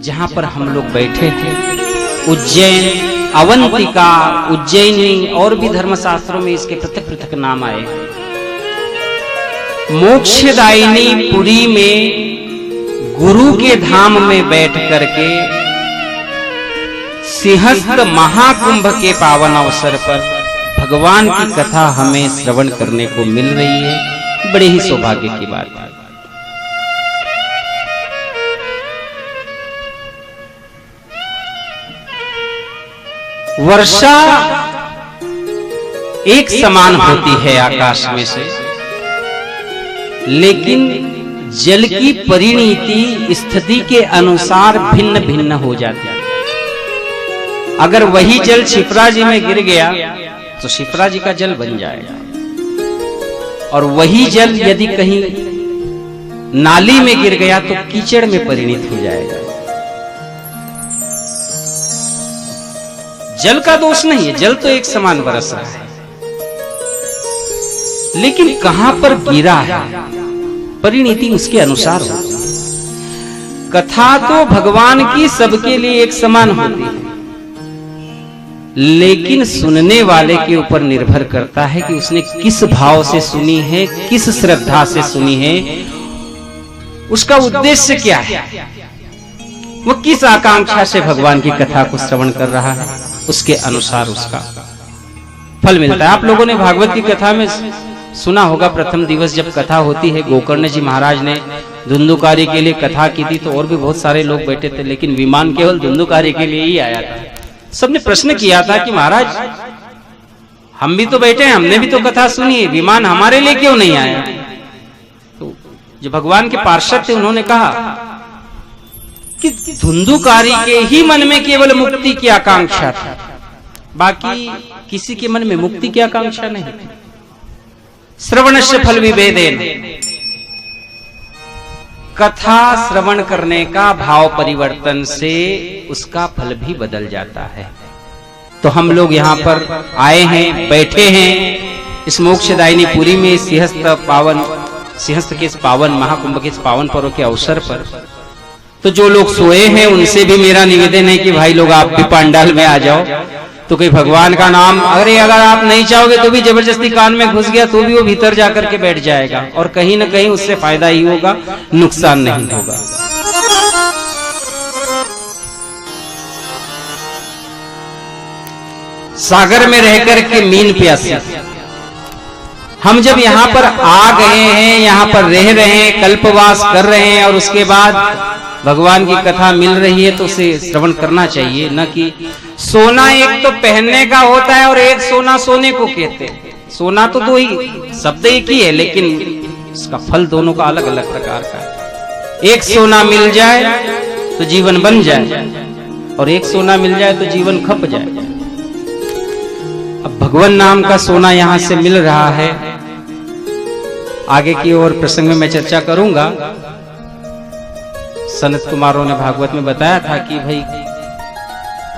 जहां पर हम लोग बैठे थे, उज्जैन, अवंतिका, उज्जैनी और भी धर्मशास्त्रों में इसके पृथक पृथक नाम आए। मोक्षदायिनी पुरी में गुरु के धाम में बैठ करके सिंहस्थ महाकुंभ के पावन अवसर पर भगवान की कथा हमें श्रवण करने को मिल रही है। बड़े ही सौभाग्य की बात है। वर्षा एक समान होती है आकाश में से, लेकिन जल की परिणति स्थिति के अनुसार भिन्न भिन्न हो जाती है। अगर वही जल शिप्रा जी में गिर गया तो शिप्रा जी का जल बन जाएगा, और वही जल यदि कहीं नाली में गिर गया तो कीचड़ में परिणत हो जाएगा। जल का दोष नहीं है, जल तो एक समान बरस रहा है, लेकिन कहां पर गिरा है परिणति उसके अनुसार हो। कथा तो भगवान की सबके लिए एक समान होती है, लेकिन सुनने वाले के ऊपर निर्भर करता है कि उसने किस भाव से सुनी है, किस श्रद्धा से सुनी है, उसका उद्देश्य क्या है, वो किस आकांक्षा से भगवान की कथा को श्रवण कर रहा है, उसके अनुसार उसका फल मिलता है। आप लोगों ने भागवत की कथा में सुना होगा, प्रथम दिवस जब कथा होती है, गोकर्ण जी महाराज ने धुंधुकारी के लिए कथा की थी, तो और भी बहुत सारे लोग बैठे थे, लेकिन विमान केवल धुंधुकारी के लिए ही आया था। सबने प्रश्न किया था कि महाराज हम भी तो बैठे हैं, हमने भी तो कथा सुनी है, विमान हमारे लिए क्यों नहीं आया? तो जो भगवान के पार्षद थे उन्होंने कहा कि धुंधुकारी के ही मन में केवल मुक्ति की आकांक्षा थी, बाकी किसी के मन में मुक्ति की आकांक्षा नहीं थी। श्रवणस्य फल विभेदेन, कथा श्रवण करने का भाव परिवर्तन से उसका फल भी बदल जाता है। तो हम लोग यहाँ पर आए हैं, बैठे हैं इस मोक्षदायिनी पुरी में, सिंहस्थ के इस पावन महाकुंभ के इस पावन पर्व के अवसर पर। तो जो लोग सोए हैं उनसे भी मेरा निवेदन है कि भाई लोग आप भी पंडाल में आ जाओ। तो कोई भगवान का नाम अगर आप नहीं चाहोगे तो भी जबरदस्ती कान में घुस गया तो भी वो भीतर जाकर के बैठ जाएगा, और कहीं ना कहीं उससे फायदा ही होगा, नुकसान नहीं होगा। सागर में रहकर के मीन प्यासी, हम जब यहाँ पर आ गए हैं, यहाँ पर रह रहे हैं, कल्पवास कर रहे हैं, और उसके बाद भगवान की कथा मिल रही है तो उसे श्रवण करना चाहिए। न कि सोना एक तो पहनने का होता है और एक सोना सोने को कहते हैं। सोना तो दो ही शब्द एक ही है, लेकिन इसका फल दोनों का अलग अलग प्रकार का है। एक सोना मिल जाए तो जीवन बन जाए, और एक सोना मिल जाए तो जीवन खप जाए। अब भगवान नाम का सोना यहां से मिल रहा है, आगे की ओर प्रसंग में मैं चर्चा करूंगा। सनत कुमारों ने भागवत में बताया था कि भाई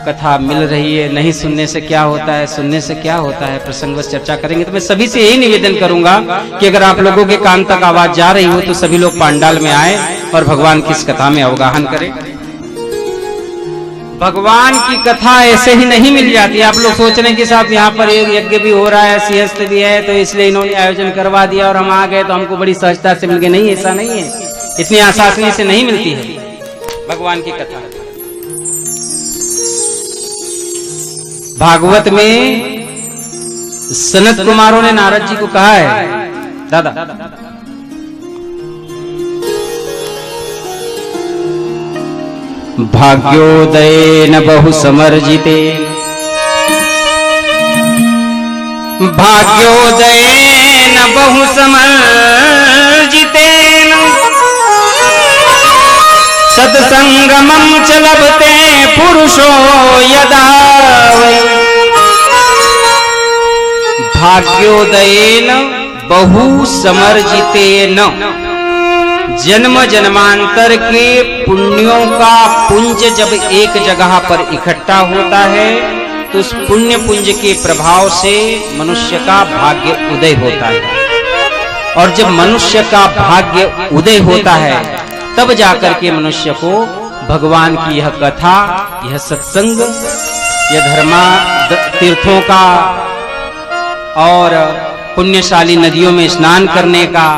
कथा मिल रही है, नहीं सुनने से क्या होता है, सुनने से क्या होता है, प्रसंगवश चर्चा करेंगे। तो मैं सभी से यही निवेदन करूंगा कि अगर आप लोगों के कान तक आवाज जा रही हो तो सभी लोग पंडाल में आए और भगवान की इस कथा में अवगाहन करें। भगवान की कथा ऐसे ही नहीं मिल जाती। आप लोग सोच रहे हैं कि साहब यहाँ पर यज्ञ भी हो रहा है, सिंहस्थ भी है, तो इसलिए इन्होंने आयोजन करवा दिया और हम आ गए तो हमको बड़ी सहजता से मिल गए। नहीं, ऐसा नहीं है, इतनी आसानी से नहीं मिलती है भगवान की कथा। भागवत में सनत कुमारों ने नारद जी को कहा है, दादा भाग्योदयेन बहु समर्जिते, भाग्योदयेन बहु समर्जिते, सत्संगमं च लभते पुरुषो यदा वै। भाग्योदयेन बहु समर्जितेन, जन्म जन्मांतर के पुण्यों का पुंज जब एक जगह पर इकट्ठा होता है तो उस पुण्य पुंज के प्रभाव से मनुष्य का भाग्य उदय होता है, और जब मनुष्य का भाग्य उदय होता है तब जाकर के मनुष्य को भगवान की यह कथा, यह सत्संग, यह धर्मा तीर्थों का और पुण्यशाली नदियों में स्नान करने का,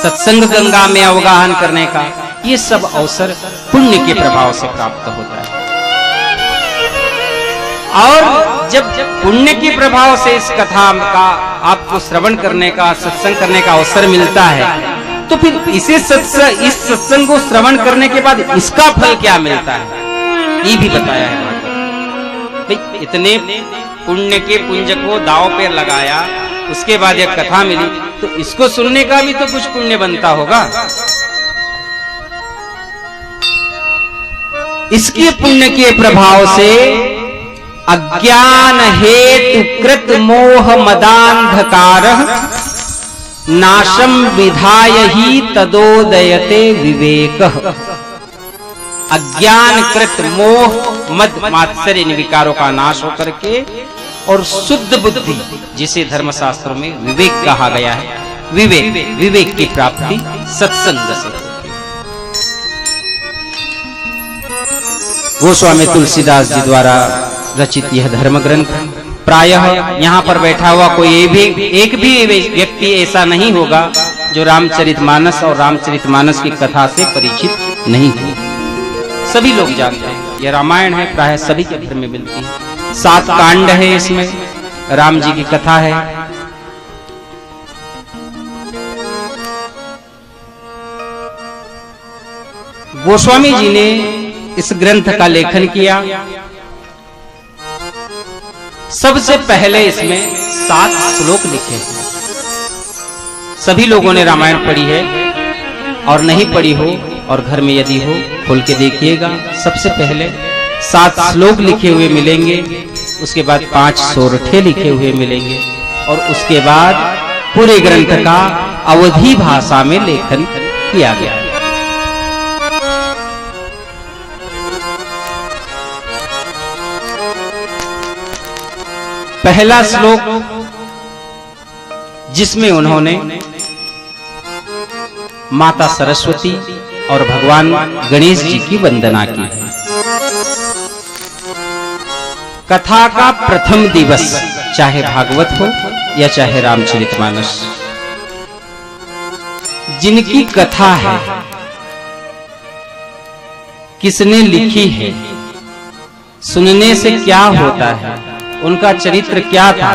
सत्संग गंगा में अवगाहन करने का, ये सब अवसर पुण्य के प्रभाव से प्राप्त होता है। और जब पुण्य के प्रभाव से इस कथा का आपको श्रवण करने का, सत्संग करने का अवसर मिलता है, तो फिर इस सत्संग को श्रवण करने के बाद इसका फल क्या मिलता है, ये भी बताया है भाई। इतने पुण्य के पुंज को दांव पे लगाया, उसके बाद एक कथा मिली, तो इसको सुनने का भी तो कुछ पुण्य बनता होगा। इसके पुण्य के प्रभाव से अज्ञान हेतु कृत मोह मदांधकार नाशम विधाय ही तदोदयते विवेक। अज्ञान कृत मोह मद मात्सर्य इन विकारों का नाश होकर के और शुद्ध बुद्धि, जिसे धर्मशास्त्रों में विवेक कहा गया है, विवेक की प्राप्ति सत्संग से। गोस्वामी तुलसीदास जी द्वारा रचित यह धर्म ग्रंथ, प्रायः यहाँ पर बैठा हुआ कोई एक भी व्यक्ति ऐसा नहीं होगा जो रामचरितमानस और रामचरितमानस की कथा से परिचित नहीं हो। सभी लोग जानते हैं यह रामायण है, प्रायः सभी के घर में मिलती है। 7 कांड है, इसमें राम जी की कथा है। गोस्वामी जी ने इस ग्रंथ का लेखन किया। सबसे पहले इसमें 7 श्लोक लिखे हैं। सभी लोगों ने रामायण पढ़ी है, और नहीं पढ़ी हो और घर में यदि हो खोल के देखिएगा। सबसे पहले 7 श्लोक लिखे हुए मिलेंगे, उसके बाद 5 सोरठे लिखे हुए मिलेंगे, और उसके बाद पूरे ग्रंथ का अवधी भाषा में लेखन किया गया है। पहला श्लोक जिसमें उन्होंने माता सरस्वती और भगवान गणेश जी की वंदना की है। कथा का प्रथम दिवस, चाहे भागवत हो या चाहे रामचरितमानस, जिनकी कथा है, किसने लिखी है, सुनने से क्या होता है, उनका चरित्र क्या था,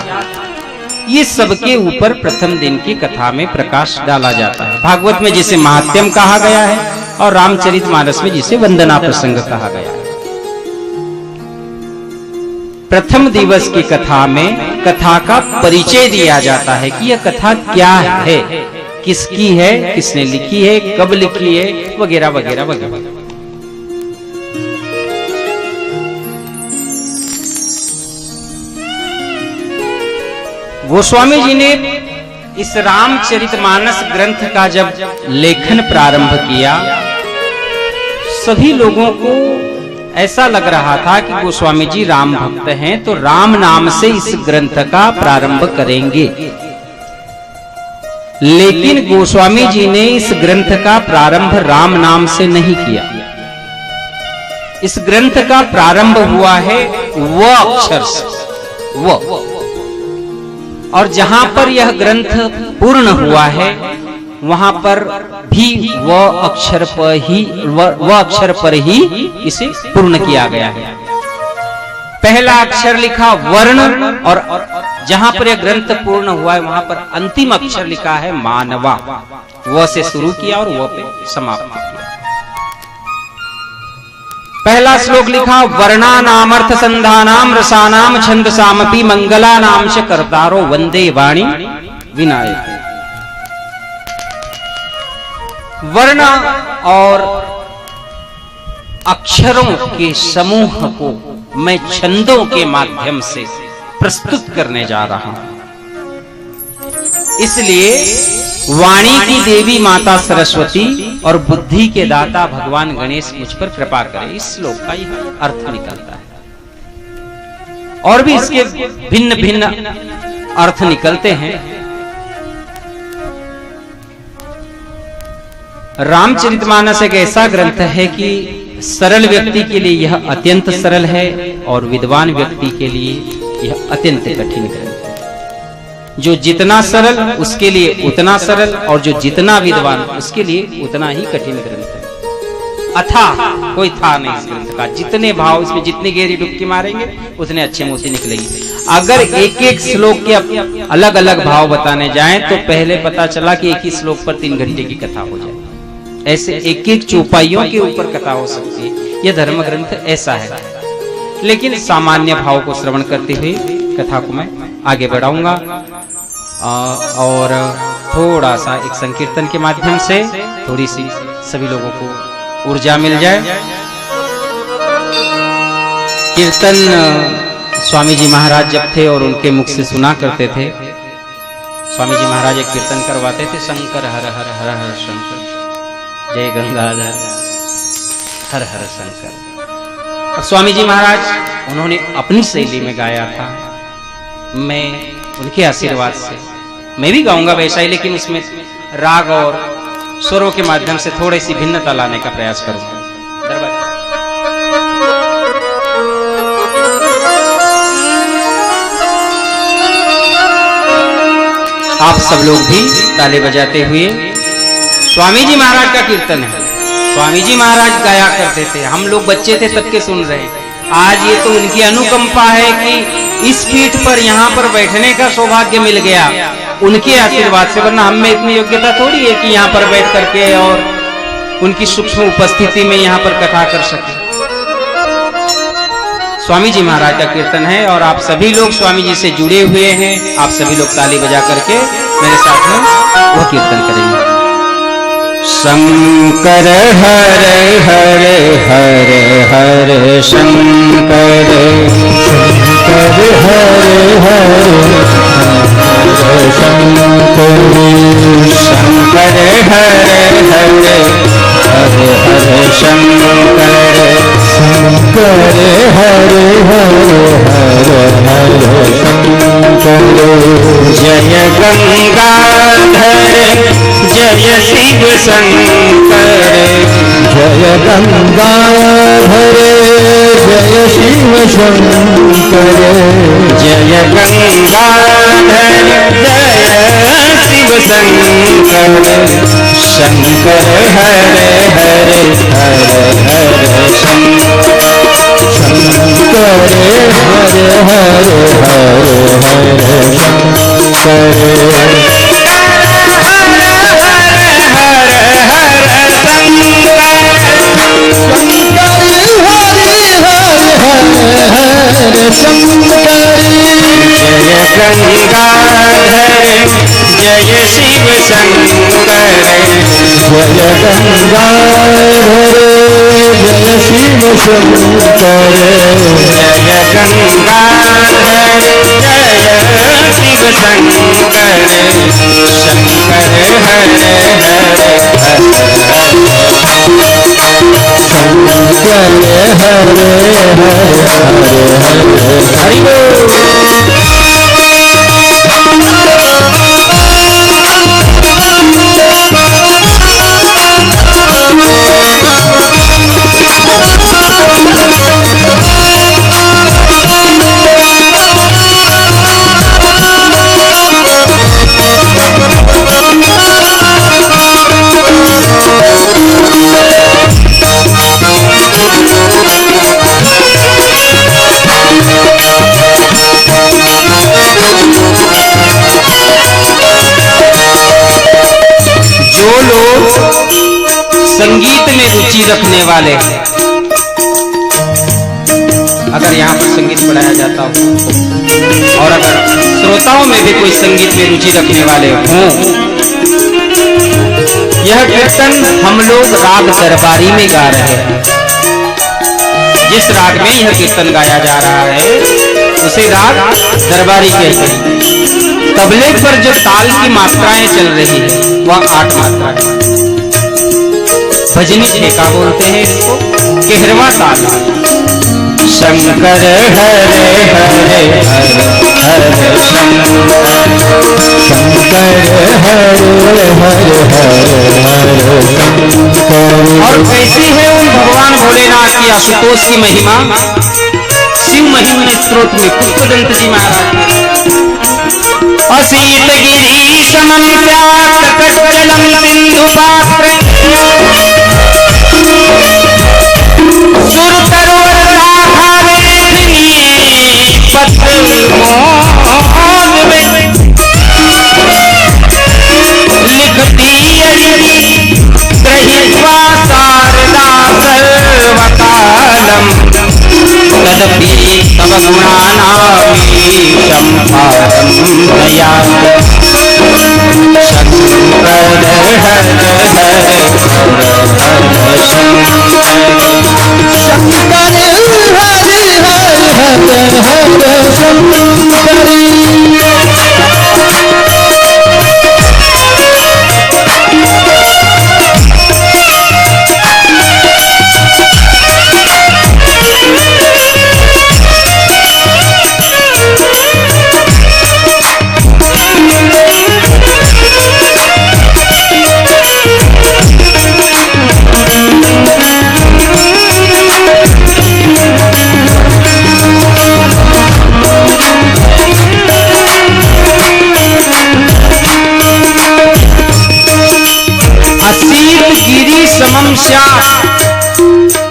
ये सबके ऊपर प्रथम दिन की कथा में प्रकाश डाला जाता है। भागवत में जिसे महात्म्यम कहा गया है, और रामचरितमानस में जिसे वंदना प्रसंग कहा गया है। प्रथम दिवस की कथा में कथा का परिचय दिया जाता है कि यह कथा क्या है, किसकी है, किसने लिखी है, कब लिखी है, वगैरह वगैरह वगैरह। गोस्वामी जी ने इस रामचरितमानस ग्रंथ का जब लेखन प्रारंभ किया, सभी लोगों को ऐसा लग रहा था कि गोस्वामी जी राम भक्त हैं, तो राम नाम से इस ग्रंथ का प्रारंभ करेंगे। लेकिन गोस्वामी जी ने इस ग्रंथ का प्रारंभ राम नाम से नहीं किया। इस ग्रंथ का प्रारंभ हुआ है व अक्षर से, व, और जहां पर यह ग्रंथ पूर्ण हुआ है, वहां पर भी व अक्षर पर ही इसे पूर्ण किया गया है। पहला अक्षर लिखा वर्ण, और जहां पर यह ग्रंथ पूर्ण हुआ है, वहां पर अंतिम अक्षर लिखा है मानवा। व से शुरू किया और व पे समाप्त किया। पहला श्लोक लिखा वर्णानामर्थ संधानाम रसानाम छंदसामपि मंगलानाम च कर्तारो वंदे वाणी विनायक। वर्ण और अक्षरों के समूह को मैं छंदों के माध्यम से प्रस्तुत करने जा रहा हूं। इसलिए वाणी की देवी माता सरस्वती और बुद्धि के दाता भगवान गणेश मुझ पर कृपा करें, इस श्लोक का यह अर्थ निकलता है। और भी इसके भिन्न भिन्न अर्थ निकलते हैं। रामचरितमानस एक ऐसा ग्रंथ है कि सरल व्यक्ति के लिए यह अत्यंत सरल है और विद्वान व्यक्ति के लिए यह अत्यंत कठिन ग्रंथ है। जो जितना सरल उसके लिए उतना सरल, और जो जितना विद्वान उसके लिए उतना ही कठिन ग्रंथ है। अथाह कोई था नहीं इस ग्रंथ का। जितने भाव इसमें, जितनी गहरी डुबकी मारेंगे उतने अच्छे मोती निकलेंगे। अगर एक एक श्लोक के अलग अलग भाव बताने जाएं तो पहले पता चला कि एक ही श्लोक पर 3 घंटे की कथा हो जाए। ऐसे एक एक चौपाइयों के ऊपर कथा हो सकती है। यह धर्म ग्रंथ ऐसा है। लेकिन सामान्य भाव को श्रवण करते हुए कथा को मैं आगे बढ़ाऊंगा और थोड़ा सा एक संकीर्तन के माध्यम से थोड़ी सी सभी लोगों को ऊर्जा मिल जाए। कीर्तन स्वामी जी महाराज जब थे और उनके मुख से सुना करते थे, स्वामी जी महाराज एक कीर्तन करवाते थे, शंकर हर हर हर हर शंकर, जय गंगाधर हर हर शंकर। और स्वामी जी महाराज उन्होंने अपनी शैली में गाया था। मैं उनके आशीर्वाद से मैं भी गाऊंगा वैसा ही, लेकिन उसमें राग और स्वरों के माध्यम से थोड़ी सी भिन्नता लाने का प्रयास करूंगा। आप सब लोग भी ताली बजाते हुए, स्वामी जी महाराज का कीर्तन है, स्वामी जी महाराज गाया करते थे, हम लोग बच्चे थे तब के सुन रहे हैं। आज ये तो उनकी अनुकंपा है कि इस पीठ पर यहाँ पर बैठने का सौभाग्य मिल गया, उनके आशीर्वाद से। वरना हम में इतनी योग्यता थोड़ी है कि यहाँ पर बैठ करके और उनकी सूक्ष्म उपस्थिति में यहाँ पर कथा कर सके। स्वामी जी महाराज का कीर्तन है और आप सभी लोग स्वामी जी से जुड़े हुए हैं। आप सभी लोग ताली बजा करके मेरे साथ में वह कीर्तन करेंगे। शंकर हरे हरे हरे हरे शंकर, शंकर हरे हरे हरे शंकर, शंकर हरे हरे हरे हरे शंकर, शंकर हरे हरे हरे हरे शंकर। जय गंगाधर जय शिव शंकर, जय गंगाधर जय शिव शंकर, जय गंगाधर जय शिव शंकर, शंकर हरे हरे हरे हरे शंकर, शंकर हरे हरे हरे हरे शंकर। जय गंगाधर जय शिव शंकर, जय गंगाधर जय शिव शंकर, जय गंगाधर जय शिव शंकर, शंकर हरे हरे संगीत में रुचि रखने वाले, अगर यहाँ पर संगीत पढ़ाया जाता हो और अगर श्रोताओं में भी कोई संगीत में रुचि रखने वाले हों, यह कीर्तन हम लोग राग दरबारी में गा रहे हैं। जिस राग में यह कीर्तन गाया जा रहा है उसे राग दरबारी कहते हैं। तबले पर जो ताल की मात्राएं चल रही है वह 8 मात्राएं। भजनी ठेका बोलते हैं इसको, 11वां ताल। शंकर हरे हरे हर हर शंकर हरे हरे हर शंकर। और कैसी है उन भगवान भोलेनाथ की आशुतोष की महिमा? शिव महिमा स्त्रोत में पुष्पदंत जी महाराज असीत गिरी समम कटजलम सिंधु पात्र सुर तरोवर शाखा वेदिनी पत्र मोद में लिखती ग्रहीत्वा शारदा सर्वकालम तदपि तव गुणानामीशं पारं दयामि शंकर हर हर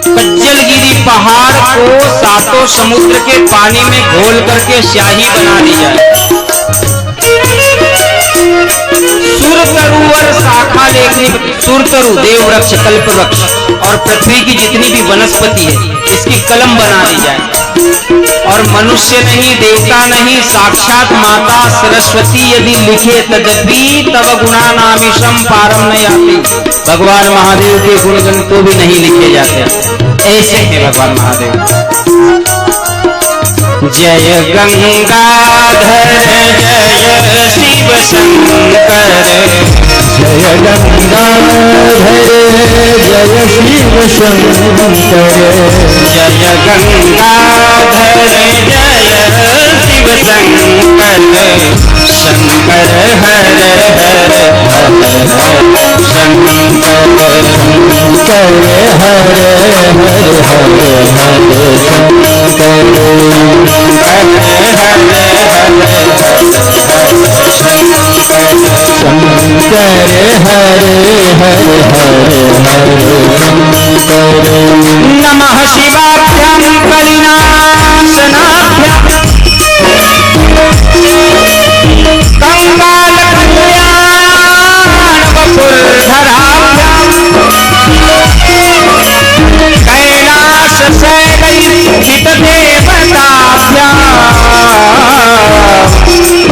कज्जलगिरी पहाड़ को सातों समुद्र के पानी में घोल करके स्याही बना दी जाए। सुरतरुवर शाखा लेखनी सुरतरु देव वृक्ष कल्प वृक्ष और पृथ्वी की जितनी भी वनस्पति है इसकी कलम बना दी जाए। और मनुष्य नहीं देवता नहीं साक्षात माता सरस्वती यदि लिखे तदपि तव गुणानामीशं पारम नहीं आती। भगवान महादेव के गुणगण तो भी नहीं लिखे जाते। ऐसे हैं भगवान महादेव। जय गंगाधर जय शिव शंकर जय गंगाधर जय शिव शंकर जय गंगाधर जय शिव शंकर शंकर हर हर नमः शिवाभ्यां कलिनाशनाभ्यां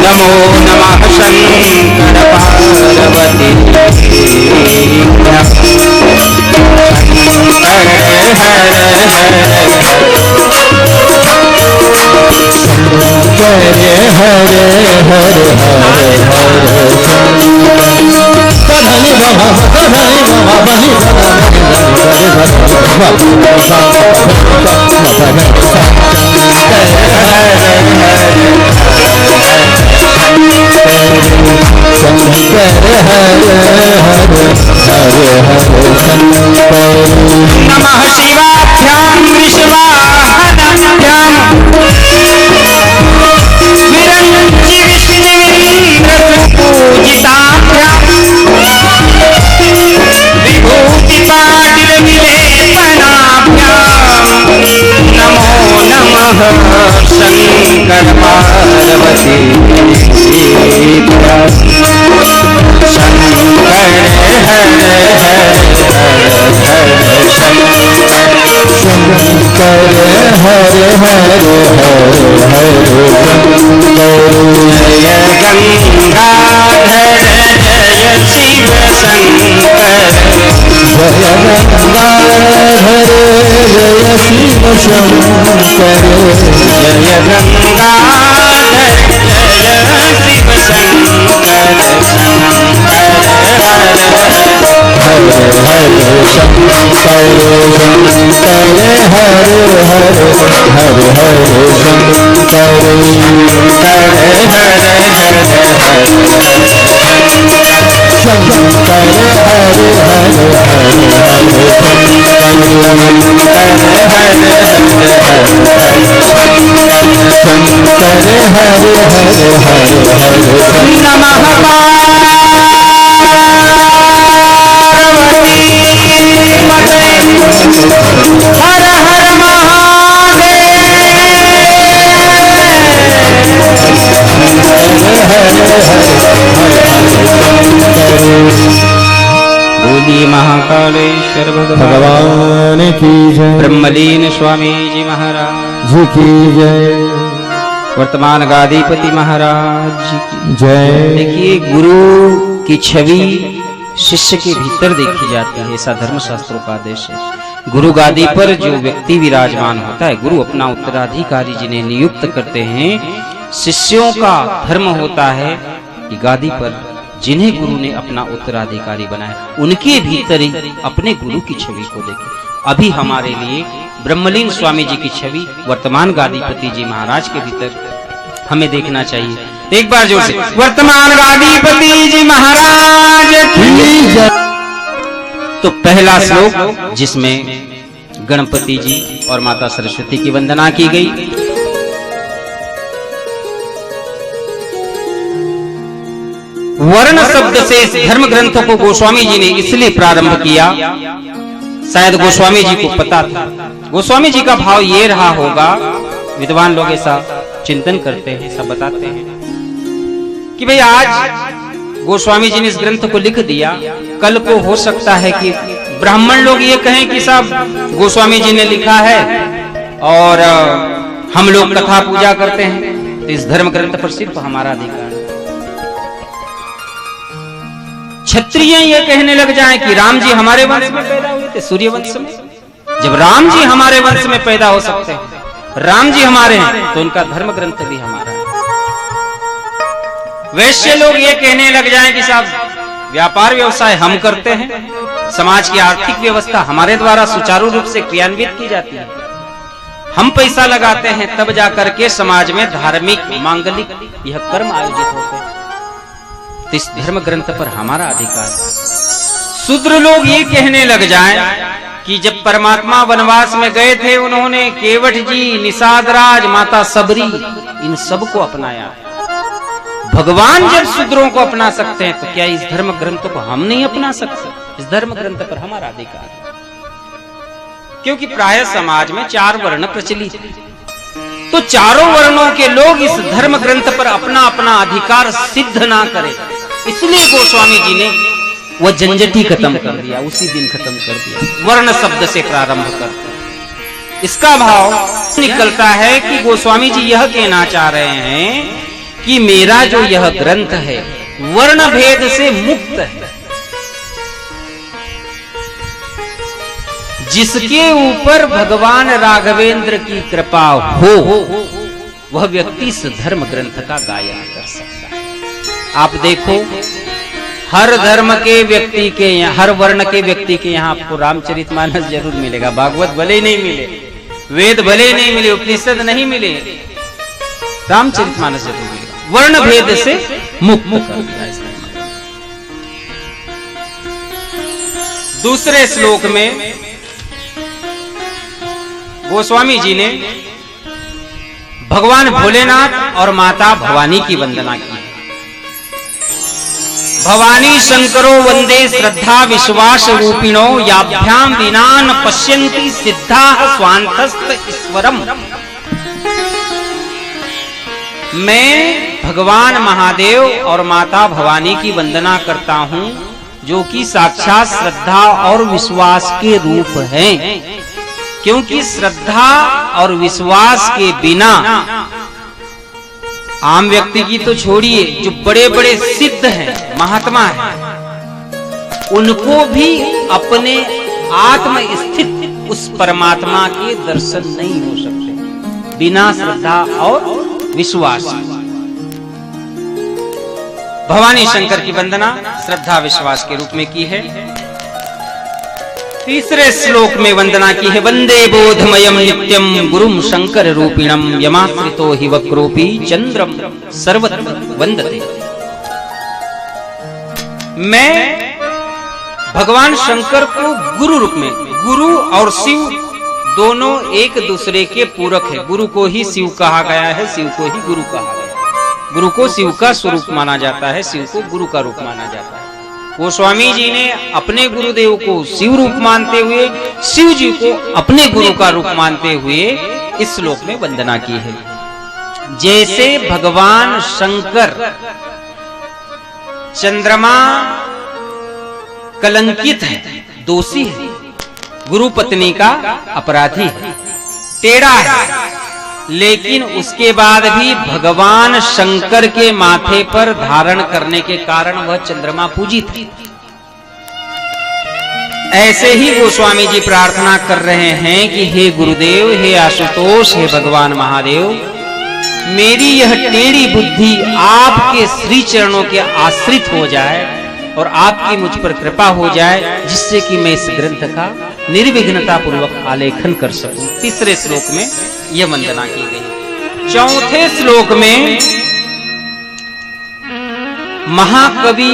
नमो नमः शंकर पार्वती नमः शिवाभ्यां विश्वाहनाभ्यां विरंचि विष्णुपूजिताभ्यां विभूतिपाटिलविलेपनाभ्यां नमो नमः शंकर पार्वती शंकर हर जय गंगाधर जय शिव शंकर जय गंगाधर जय शिव शंकर जय गंगाधर जय शिव शंकर बोलिए महाकालेश्वर भगवान की जय। ब्रह्मलीन स्वामी जी महाराज जी की जय। वर्तमान गादीपति महाराज जी की जय। देखिए, गुरु की छवि शिष्य के भीतर देखी जाती है, ऐसा धर्मशास्त्रों का आदेश है। गुरु गादी पर जो व्यक्ति विराजमान होता है, गुरु अपना उत्तराधिकारी जिन्हें नियुक्त करते हैं, शिष्यों का धर्म होता है कि गादी पर जिन्हें गुरु ने अपना उत्तराधिकारी बनाया, उनके भीतर ही अपने गुरु की छवि को देखें। अभी हमारे लिए ब्रह्मलीन स्वामी जी की छवि वर्तमान गादीपति जी महाराज के भीतर हमें देखना चाहिए। एक बार जोर से वर्तमान गादीपति जी महाराज की जय। तो पहला श्लोक जिसमें गणपति जी और माता सरस्वती की वंदना की गई। वर्ण शब्द से इस धर्म ग्रंथ को गोस्वामी जी ने इसलिए प्रारंभ किया, शायद गोस्वामी जी को पता था। गोस्वामी जी का भाव ये रहा होगा, विद्वान लोग ऐसा चिंतन करते हैं, ऐसा बताते हैं कि भाई आज गोस्वामी जी ने इस ग्रंथ को लिख दिया, कल को हो सकता है कि ब्राह्मण लोग ये कहें कि साहब गोस्वामी जी ने लिखा है और हम लोग कथा पूजा करते हैं, तो इस धर्म ग्रंथ पर सिर्फ हमारा अधिकार है। क्षत्रिय ये कहने लग जाएं कि राम जी हमारे वंश में पैदा हुए थे, सूर्य वंश में। जब राम जी हमारे वंश में पैदा हो सकते हैं, राम जी हमारे हैं, तो उनका धर्म ग्रंथ भी हमारा है। वैश्य लोग ये कहने लग जाएं कि साहब व्यापार व्यवसाय हम करते हैं, समाज की आर्थिक व्यवस्था हमारे द्वारा सुचारू रूप से क्रियान्वित की जाती है, हम पैसा लगाते हैं, तब जाकर के समाज में धार्मिक मांगलिक यह कर्म आयोजित होते हैं, तो इस धर्म ग्रंथ पर हमारा अधिकार। शूद्र लोग ये कहने लग जाएं कि जब परमात्मा वनवास में गए थे, उन्होंने केवट जी, निषादराज, माता सबरी, इन सब को अपनाया। भगवान जब शूद्रों को अपना सकते हैं, तो क्या इस धर्म ग्रंथ को हम नहीं अपना सकते? इस धर्म ग्रंथ पर हमारा अधिकार है, क्योंकि प्राय समाज में 4 वर्ण प्रचलित है, तो चारों वर्णों के लोग इस धर्म ग्रंथ पर अपना अपना अधिकार सिद्ध ना करें, इसलिए गोस्वामी जी ने वह झंझटी खत्म कर दिया, उसी दिन खत्म कर दिया, वर्ण शब्द से प्रारंभ कर। इसका भाव निकलता है कि गोस्वामी जी यह कहना चाह रहे हैं कि मेरा जो यह ग्रंथ है वर्ण भेद से मुक्त है। जिसके ऊपर भगवान राघवेंद्र की कृपा हो, वह व्यक्ति इस धर्म ग्रंथ का गायन कर सकता है। आप देखो, हर धर्म के व्यक्ति के यहाँ, हर वर्ण के व्यक्ति के यहाँ आपको रामचरितमानस जरूर मिलेगा, भागवत भले ही नहीं मिले, वेद भले ही नहीं मिले, उपनिषद नहीं मिले, रामचरितमानस जरूर मिलेगा। वर्ण भेद से मुक्त कर दिया इसने। दूसरे श्लोक में गोस्वामी जी ने भगवान भोलेनाथ और माता भवानी की वंदना की। भवानी शंकरो वंदे श्रद्धा विश्वास रूपिणो याभ्याम विनान पश्यन्ति सिद्धाः स्वांतस्त ईश्वरम। मैं भगवान महादेव और माता भवानी की वंदना करता हूं, जो कि साक्षात श्रद्धा और विश्वास के रूप हैं, क्योंकि श्रद्धा और विश्वास के बिना आम व्यक्ति की तो छोड़िए, जो बड़े बड़े सिद्ध हैं, महात्मा हैं, उनको भी अपने आत्म स्थित उस परमात्मा के दर्शन नहीं हो सकते बिना श्रद्धा और विश्वास। भवानी शंकर की वंदना श्रद्धा विश्वास के रूप में की है। तीसरे श्लोक में वंदना की है। वंदे बोधमयम नित्यम गुरुम शंकर रूपिणम यमाश्रितो हि वक्रोपी चंद्रम सर्वत्र वंदते। मैं भगवान शंकर को गुरु रूप में, गुरु और शिव दोनों एक दूसरे के पूरक है। गुरु को ही शिव कहा गया है, शिव को ही गुरु कहा गया है। गुरु को शिव का स्वरूप माना जाता है, शिव को गुरु का रूप माना जाता है। गोस्वामी जी ने अपने गुरुदेव को शिव रूप मानते हुए, शिव जी को अपने गुरु का रूप मानते हुए इस श्लोक में वंदना की है। जैसे भगवान शंकर चंद्रमा कलंकित है, दोषी है, गुरु पत्नी का अपराधी है, टेढ़ा है, लेकिन उसके बाद भी भगवान शंकर के माथे पर धारण करने के कारण वह चंद्रमा पूजित है। ऐसे ही गोस्वामी जी प्रार्थना कर रहे हैं कि हे गुरुदेव, हे आशुतोष, हे भगवान महादेव, मेरी यह टेढ़ी बुद्धि आपके श्री चरणों के आश्रित हो जाए और आपकी मुझ पर कृपा हो जाए, जिससे कि मैं इस ग्रंथ का निर्विघ्नता पूर्वक आलेखन कर सकूं। तीसरे श्लोक में यह वंदना की गई। चौथे श्लोक में महाकवि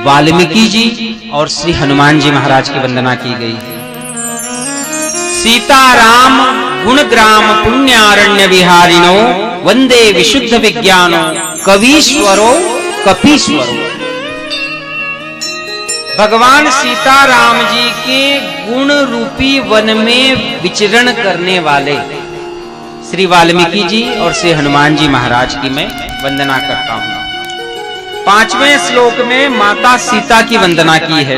वाल्मीकि जी और श्री हनुमान जी महाराज की वंदना की गई है। सीताराम गुणग्राम पुण्यारण्य विहारिणो वंदे विशुद्ध विज्ञानो कवीश्वरो कपीश्वरो। भगवान सीताराम जी के गुण रूपी वन में विचरण करने वाले श्री वाल्मीकि जी और श्री हनुमान जी महाराज की मैं वंदना करता हूं। पांचवें श्लोक में माता सीता की वंदना की है।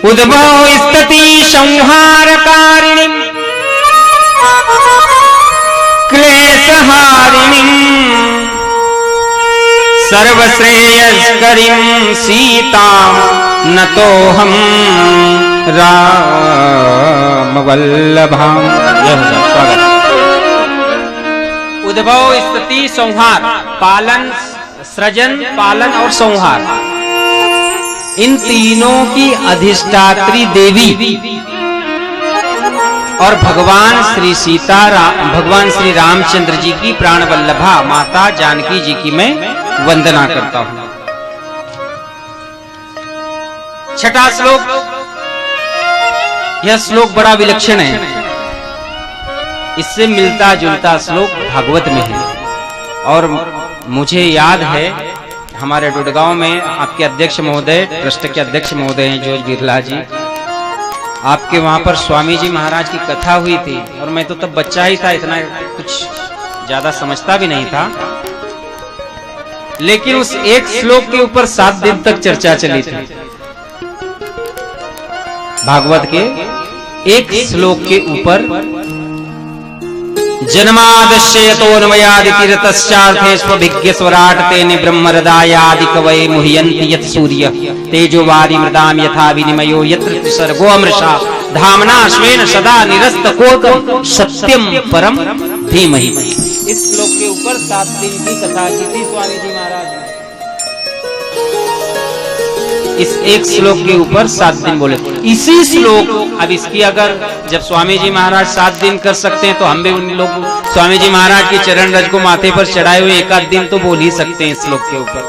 उद्भव स्तति संहारकारिणी क्लेशहारिणी सर्वश्रेयस्करीं सीतां नतोऽहं रामवल्लभां। उद्भव स्थिति संहार, पालन, सृजन, पालन और संहार, इन तीनों की अधिष्ठात्री देवी और भगवान श्री भगवान श्री रामचंद्र जी की प्राण वल्लभा माता जानकी जी की मैं वंदना करता हूं। छठा श्लोक, यह श्लोक बड़ा विलक्षण है। इससे मिलता जुलता श्लोक भागवत में है और मुझे याद है हमारे डुडगांव में आपके अध्यक्ष महोदय, ट्रस्ट के अध्यक्ष महोदय हैं जोज बिरला जी, आपके वहां पर स्वामी जी महाराज की कथा हुई थी और मैं तो तब बच्चा ही था, इतना कुछ ज्यादा समझता भी नहीं था, लेकिन उस एक श्लोक के ऊपर 7 दिन तक चर्चा चली थी। भागवत के एक श्लोक के ऊपर जन्मादस्य यतोन्मयादितिरतश्चार्थे स्वभिज्ञ स्वराट तेने ब्रह्मरदायादि कवये मुह्यन्ति यत् सूर्य तेजोवारि मृदाम यथा विनिमयो यत्र सर्गो अमृषा धामना स्वेन सदा निरस्तकोकं सत्यम परम धीमहि। इस श्लोक के ऊपर 7 दिन की कथा की थी स्वामी जी महाराज ने। इस एक श्लोक के ऊपर 7 दिन बोले। इसी श्लोक, अब इसकी अगर जब स्वामी जी महाराज 7 दिन कर सकते हैं तो हम भी उन लोग स्वामी जी महाराज के चरण रज को माथे पर चढ़ाए हुए 1 आध दिन तो बोल ही सकते हैं इस श्लोक के ऊपर।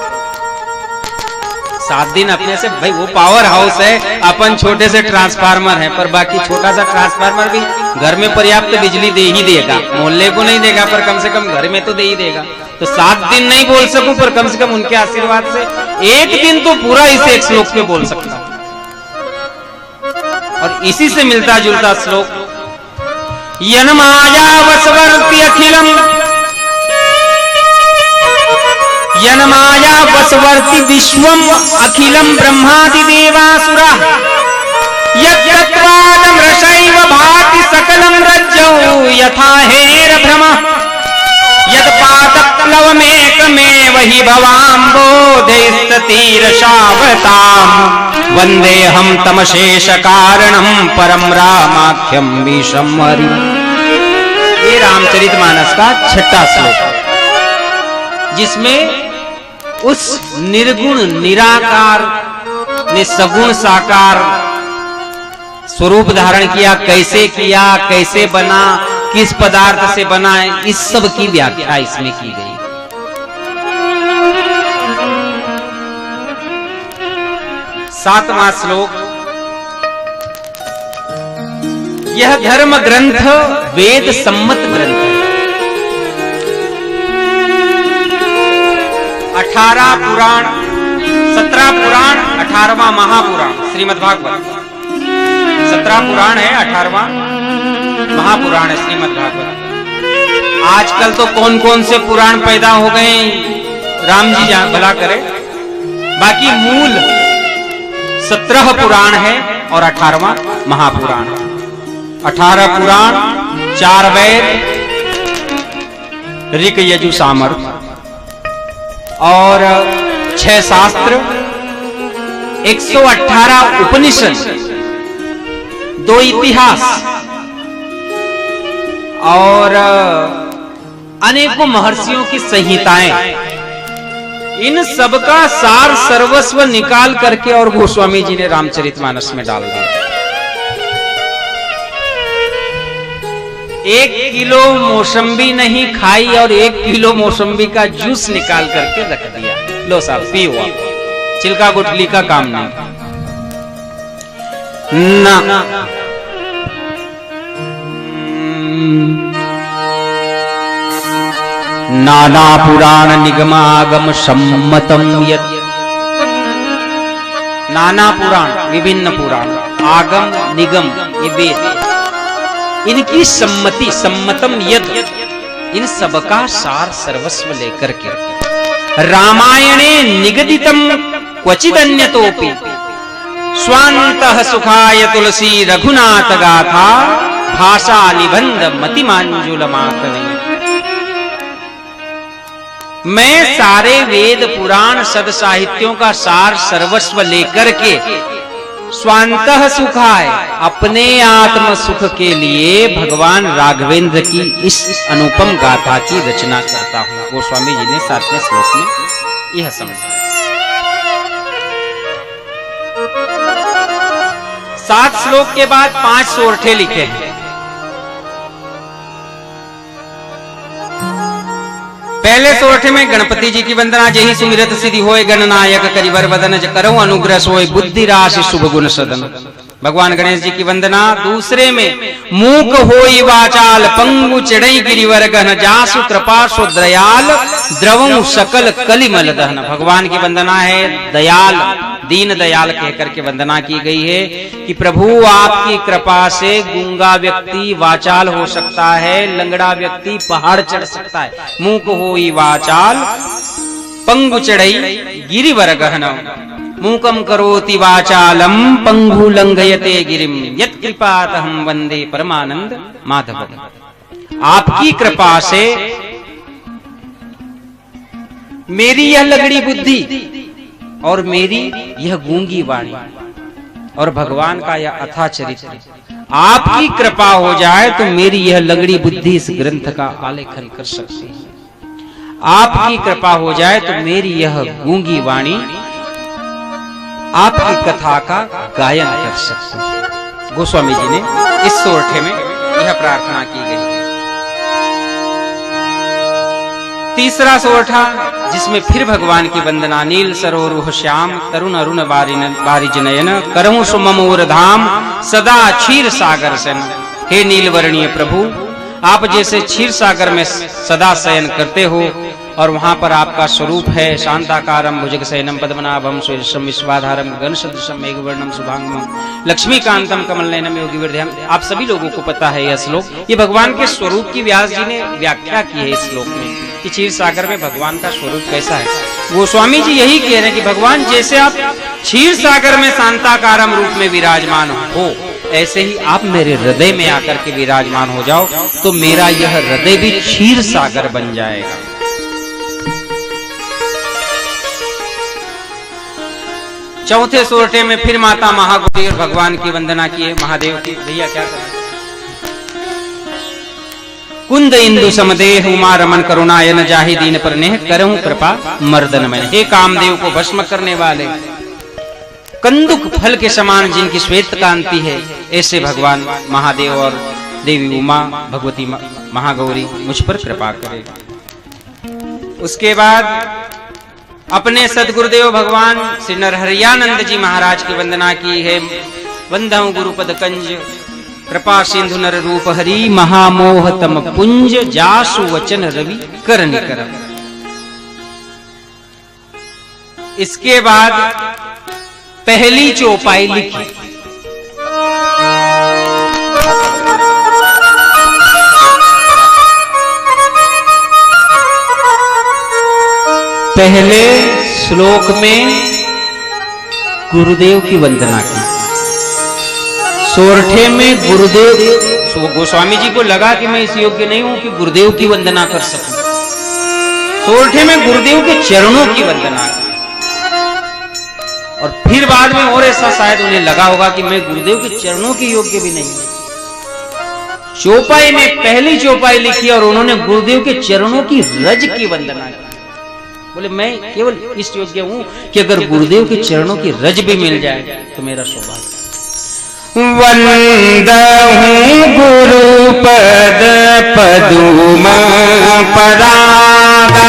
7 दिन अपने से, भाई वो पावर हाउस है, अपन छोटे से ट्रांसफार्मर है, पर बाकी छोटा सा ट्रांसफार्मर भी घर में पर्याप्त बिजली दे ही देगा, मोहल्ले को नहीं देगा पर कम से कम घर में तो दे ही देगा। तो 7 दिन नहीं बोल सकूं पर कम से कम उनके आशीर्वाद से 1 दिन तो पूरा इस एक श्लोक पे बोल सकता हूं। और इसी से मिलता जुलता श्लोक, यन माया वसवर्ति अखिलम, यन माया वसवर्ति विश्वम अखिलम ब्रह्मादि देवासुरा यत्तत्वादं रसैव भाति सकलं रज्जौ यथा हेर भ्रम यत्पादप्लवमेकमेव हि भवाम्बोधैस्ततीरशावताम् वन्देऽहं तमशेषकारणं परं रामाख्यं विशं हरिम्। ये रामचरितमानस का 6वां श्लोक, जिसमें उस निर्गुण निराकार ने सगुण साकार स्वरूप धारण किया, कैसे बना, किस पदार्थ से बना है, इस सब की व्याख्या इसमें की गई। सातवां श्लोक, यह धर्म ग्रंथ वेद सम्मत ग्रंथ है। 18 पुराण, 17 पुराण, 18वां महापुराण श्रीमद् भागवत। 17 पुराण है, 18वां महापुराण है श्रीमद् भागवत। आजकल तो कौन कौन से पुराण पैदा हो गए, राम जी भला करे। बाकी मूल 17 पुराण है और 18वां महापुराण। 18 पुराण, 4 वेद, ऋक यजु सामर्थ और 6 शास्त्र, 118 उपनिषद, 2 इतिहास और अनेकों महर्षियों की संहिताएं, इन सब का सार सर्वस्व निकाल करके और गोस्वामी जी ने रामचरितमानस में डाल दिया। 1 किलो मौसम्बी नहीं खाई और 1 किलो मौसम्बी का जूस निकाल करके रख दिया, लो साहब पियो आप, चिल्का गुटली का काम नहीं ना। नाना पुराण निगमागम सम्मतम यत्, नाना पुराण, विभिन्न पुराण, आगम निगम, ये वेद, इनकी सम्मति, सम्मतम यत्, इन सबका सार सर्वस्व लेकर के रामायणे निगदितम क्वचिदन्यतोपि स्वान्तः सुखाय तुलसी रघुनाथ गाथा भाषा निबंध मतिमांजुलमाकने। मैं सारे वेद पुराण सद साहित्यों का सार सर्वस्व लेकर के स्वांतः सुखाय, अपने आत्म सुख के लिए भगवान राघवेंद्र की इस अनुपम गाथा की रचना करता हूं। गोस्वामी जी ने 7वें श्लोक में यह समझा। 7 श्लोक के बाद 5 सोरठे लिखे हैं। पहले सोरठे में गणपति जी की वंदना, जही सुमिरत सिद्धि होए गणनायक करिवर वदन, करो अनुग्रह सोए बुद्धि राशि शुभ गुण सदन, भगवान गणेश जी की वंदना। दूसरे में मूक होई वाचाल पंगु चढ़ई गिरिवर गहन, जासु कृपा सो दयाल द्रवं सकल कलिमल दहन, भगवान की वंदना है। दयाल, दीन दयाल कहकर के वंदना की गई है कि प्रभु आपकी कृपा से गूंगा व्यक्ति वाचाल हो सकता है, लंगड़ा व्यक्ति पहाड़ चढ़ सकता है। मूक होई वाचाल पंगु चढ़ई गिरिवर गहन, मूकम करोति वाचालम पंगु लंघयते गिरिम, यत् कृपातहं वंदे परमानंद माधव। आपकी कृपा से मेरी यह लगड़ी बुद्धि और मेरी यह गूंगी वाणी और भगवान का यह अथाह चरित्र, आपकी कृपा हो जाए तो मेरी यह लगड़ी बुद्धि इस ग्रंथ का आलेखन कर सकती है। आपकी कृपा हो जाए तो मेरी यह गूंगी वाणी आपकी कथा का गायन कर सकती है। गोस्वामी जी ने इस सोरठे में यह प्रार्थना की गई। तीसरा सोरठा, जिसमें फिर भगवान की वंदना, नील सरोरुह श्याम तरुण अरुण बारिज नयन, करहूं सुममोर धाम सदा क्षीर सागर सन। हे नील वर्णीय प्रभु, आप जैसे क्षीर सागर में सदा शयन करते हो और वहां पर आपका स्वरूप है। शांताकारम भुजग शयनम पद्मनाभम सुरेशम विश्वाधारम गण सदृशम मेघवर्णम शुभांगमम लक्ष्मीकांतम कमलनयनम योगी वृद्धम। आप सभी लोगों को पता है यह श्लोक, ये भगवान के स्वरूप की व्यास जी ने व्याख्या की है इस श्लोक में कि क्षीर सागर में भगवान का स्वरूप कैसा है। गोस्वामी जी यही कह रहे हैं कि भगवान जैसे आप क्षीर सागर में शांताकारम रूप में विराजमान हो, ऐसे ही आप मेरे हृदय में आकर के विराजमान हो जाओ तो मेरा यह हृदय भी क्षीर सागर बन जाएगा। चौथे सोरठे में फिर माता महागौरी और भगवान की वंदना की है। महादेव की भैया क्या करें, कुंद इंदु समदेह उमा रमन करुणायन जाहि दीन पर नेह करहूं कृपा मर्दन में। हे कामदेव को भस्म करने वाले, कंदुक फल के समान जिनकी श्वेत कांति है, ऐसे भगवान महादेव और देवी उमा भगवती महागौरी मुझ पर कृपा करे। उसके बाद अपने सदगुरुदेव भगवान श्री नरहरियानंद जी महाराज की वंदना की है। वंदहु गुरुपद कंज कृपा सिंधु नर रूप हरि, महामोह तम पुंज जासु वचन रवि कर निकर। इसके बाद पहली चौपाई लिखी। पहले श्लोक में गुरुदेव की वंदना की। सोरठे में गुरुदेव गोस्वामी जी को लगा कि मैं इस योग्य नहीं हूं कि गुरुदेव की वंदना कर सकूं। सोरठे में गुरुदेव के चरणों की वंदना की, और फिर बाद में और ऐसा शायद उन्हें लगा होगा कि मैं गुरुदेव के चरणों के योग्य भी नहीं हूं। चौपाई में पहली चौपाई लिखी और उन्होंने गुरुदेव के चरणों की रज की वंदना की। बोले मैं केवल इस योग्य हूं कि अगर गुरुदेव के चरणों की रज भी मिल जाए तो मेरा सौभाग्य। वंदहु गुरुपद पदुम परागा,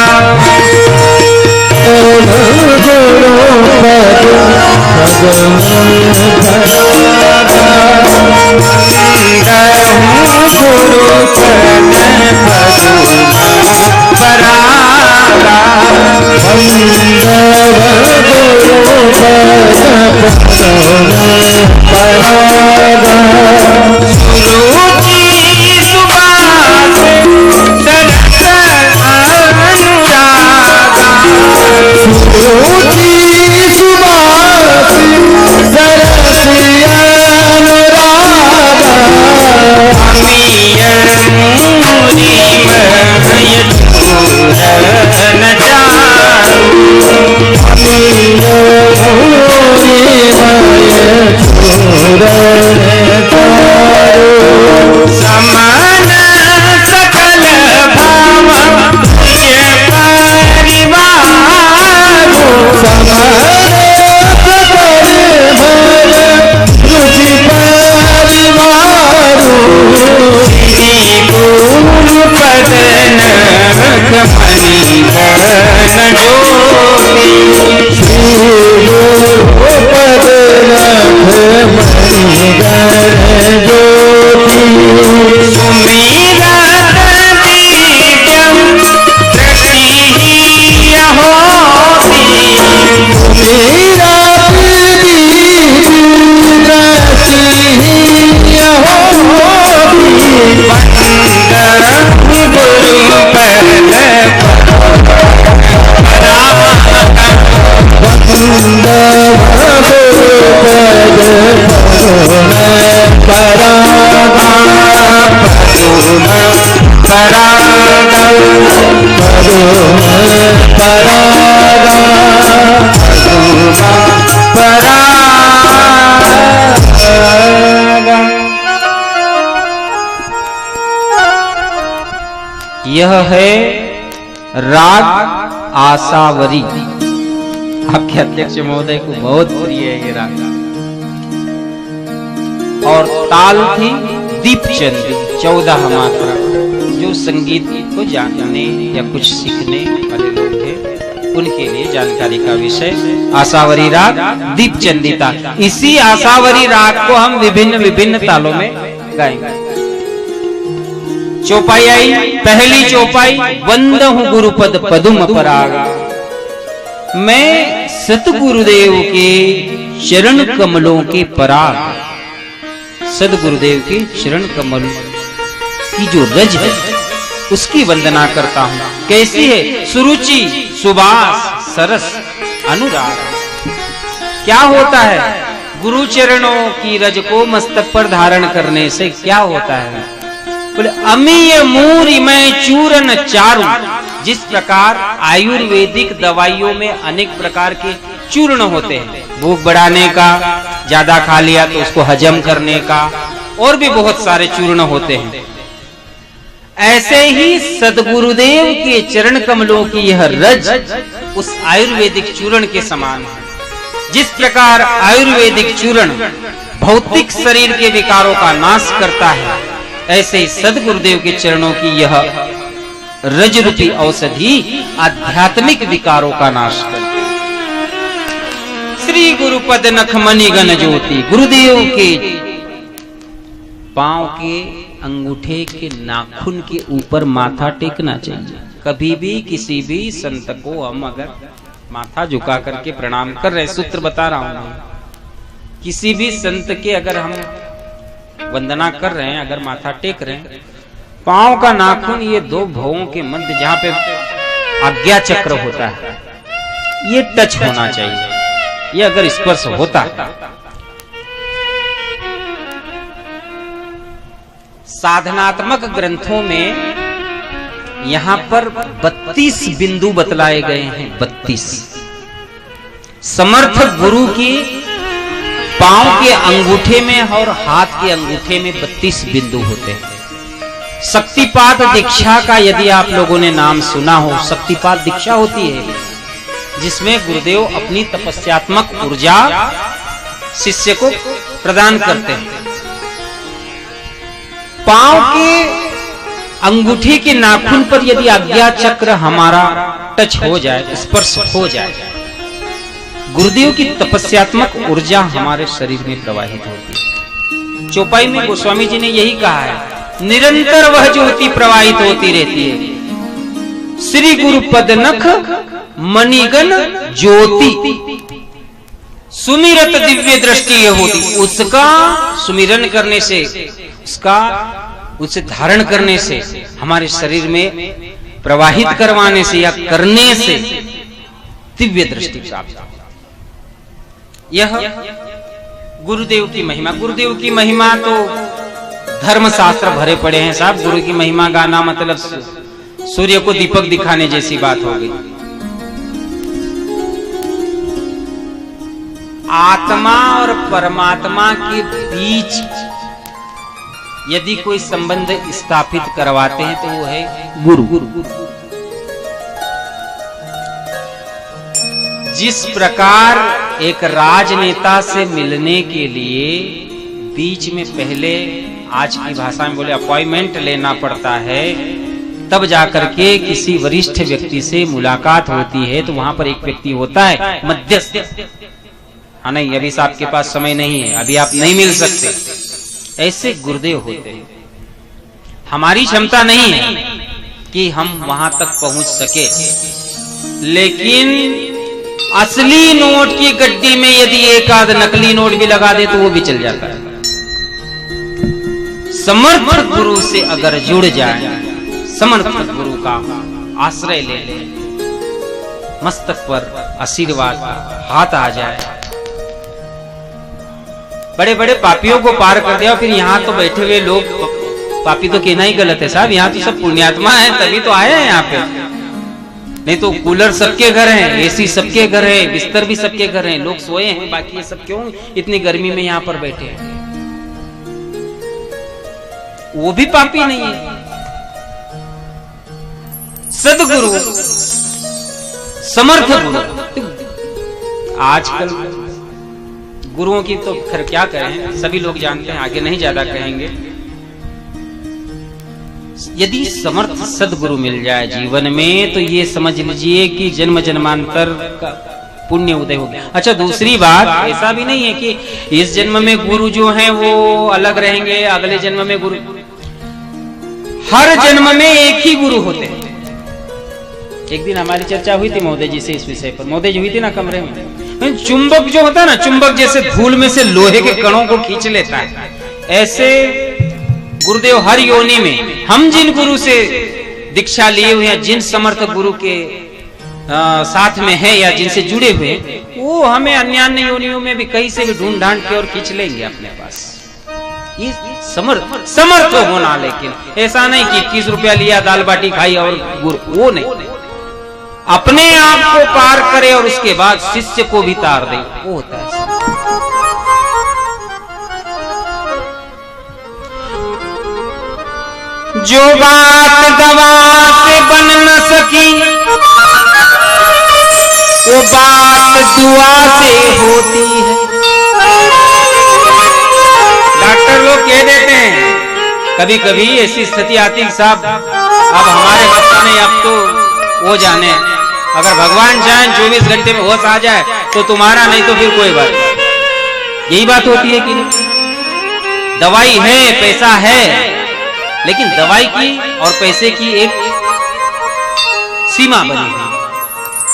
यह है राग आसावरी। आपके अध्यक्ष महोदय को बहुत प्रिय है ये राग। और ताल थी दीपचंदी 14 मात्रा। जो संगीत को जानने या कुछ सीखने वाले लोग हैं उनके लिए जानकारी का विषय आसावरी राग दीपचंदी ताल। इसी आसावरी राग को हम विभिन्न तालों में गाएंगे। चौपाई आई, पहली चौपाई वंदहु गुरुपद पदुम परागा। मैं सतगुरुदेव के चरण कमलों के पराग, सदगुरुदेव के चरण कमल की जो रज है उसकी वंदना करता हूं। कैसी है? सुरुचि, सुबास, सरस, अनुराग। क्या होता है? गुरु चरणों की रज को मस्तक पर धारण करने से क्या होता है? बोले अमीय मूरी में चूरन चारू। जिस प्रकार आयुर्वेदिक दवाइयों में अनेक प्रकार के चूर्ण होते हैं, भूख बढ़ाने का, ज्यादा खा लिया तो उसको हजम करने का, और भी बहुत सारे चूर्ण होते हैं। ऐसे ही सदगुरुदेव के चरण कमलों की यह रज उस आयुर्वेदिक चूर्ण के समान है। जिस प्रकार आयुर्वेदिक चूर्ण भौतिक शरीर के विकारों का नाश करता है, ऐसे ही सद्गुरुदेव के चरणों की यह रज रूपी औषधि आध्यात्मिक विकारों का नाश करती है। श्री गुरुपद नख मणिगण ज्योति, गुरुदेव के पांव के अंगूठे के नाखून के ऊपर माथा टेकना चाहिए। कभी भी किसी भी संत को हम अगर माथा झुका करके प्रणाम कर रहे, सूत्र बता रहा हूं मैं, किसी भी संत के अगर हम वंदना कर रहे हैं, अगर माथा टेक रहे हैं, पांव का नाखून ये दो भौं के मध्य जहां पे आज्ञा चक्र होता है, ये टच होना चाहिए। ये अगर स्पर्श होता है, साधनात्मक ग्रंथों में यहां पर 32 बिंदु बतलाए गए हैं। 32 समर्थ गुरु की पांव के अंगूठे में और हाथ के अंगूठे में 32 बिंदु होते हैं। शक्तिपात दीक्षा का यदि आप लोगों ने नाम सुना हो, शक्तिपात दीक्षा होती है जिसमें गुरुदेव अपनी तपस्यात्मक ऊर्जा शिष्य को प्रदान करते हैं। पांव के अंगूठे के नाखून पर यदि आज्ञा चक्र हमारा टच हो जाए, स्पर्श हो जाए, गुरुदेव की तपस्यात्मक ऊर्जा हमारे शरीर में प्रवाहित होती है। चौपाई में गोस्वामी जी ने यही कहा है, निरंतर वह ज्योति प्रवाहित होती रहती है। श्री गुरुपद नख मणिगण ज्योति, सुमिरत दिव्य दृष्टि होती। उसका सुमिरन करने से, उसे धारण करने से, हमारे शरीर में प्रवाहित करवाने से या करने से दिव्य दृष्टि प्राप्त। यह गुरुदेव की महिमा। गुरुदेव की महिमा तो धर्मशास्त्र भरे पड़े हैं साहब। गुरु की महिमा गाना मतलब सूर्य को दीपक दिखाने जैसी बात हो गई। आत्मा और परमात्मा के बीच यदि कोई संबंध स्थापित करवाते हैं तो वो है गुरु। जिस प्रकार एक राजनेता से मिलने के लिए बीच में पहले, आज की भाषा में बोले, अपॉइंटमेंट लेना पड़ता है, तब जाकर के किसी वरिष्ठ व्यक्ति से मुलाकात होती है, तो वहां पर एक व्यक्ति होता है मध्यस्थ। हाँ नहीं, अभी आपके पास समय नहीं है, अभी आप नहीं मिल सकते, ऐसे गुरुदेव होते हैं। हमारी क्षमता नहीं है कि हम वहां तक पहुंच सके, लेकिन असली नोट की गड्डी में यदि एक आध नकली नोट भी लगा दे तो वो भी चल जाता है। समर्थ गुरु से अगर जुड़ जाए, समर्थ गुरु का आश्रय ले ले, मस्तक पर आशीर्वाद हाथ आ जाए, बड़े बड़े पापियों को पार कर दिया। फिर यहाँ तो बैठे हुए लोग, पापी तो कहना ही गलत है साहब, यहाँ तो सब पुण्यात्मा है, तभी तो आए हैं यहाँ पे। नहीं तो कूलर सबके घर हैं, एसी सबके घर है, बिस्तर भी सबके घर हैं, लोग सोए हैं, बाकी ये सब क्यों इतनी गर्मी में यहाँ पर बैठे हैं? वो भी पापी नहीं है। सद्गुरु, समर्थ गुरु। आजकल गुरुओं की तो फिर क्या कहें, सभी लोग जानते हैं, आगे नहीं ज्यादा कहेंगे। यदि समर्थ सद्गुरु मिल जाए जीवन में तो ये समझ लीजिए कि जन्म जन्मांतर का पुण्य उदय हो गया। अच्छा, दूसरी बात, ऐसा भी नहीं है कि इस जन्म में गुरु जो हैं वो अलग रहेंगे, अगले जन्म में गुरु। हर जन्म में एक ही गुरु होते हैं। एक दिन हमारी चर्चा हुई थी महोदय जी से इस विषय पर, महोदय जी हुई थी ना कमरे में। चुंबक जो होता है ना, चुंबक जैसे धूल में से लोहे के कणों को खींच लेता है, ऐसे गुरुदेव हर योनि में हम जिन गुरु से दीक्षा लिए हुए हैं, जिन समर्थ गुरु के साथ में है या जिनसे जुड़े हुए, वो हमें अन्य योनियों में भी कहीं से भी ढूंढ ढांड के और खींच लेंगे अपने पास। ये समर्थ होना, लेकिन ऐसा नहीं कि 21 रुपया लिया, दाल बाटी खाई और गुरु, वो नहीं। अपने आप को पार करे और उसके बाद शिष्य को भी तार दे, वो होता है। जो बात दवा से बन न सकी वो बात दुआ से होती है। डॉक्टर लोग कह देते हैं, कभी कभी ऐसी स्थिति आती है साहब अब हमारे बस का नहीं, अब तो वो जाने, अगर भगवान चाहे 24 घंटे में होश आ जाए तो तुम्हारा, नहीं तो फिर कोई बात नहीं। यही बात होती है कि नहीं? दवाई है, पैसा है, लेकिन दवाई की और पैसे की एक सीमा बनी है,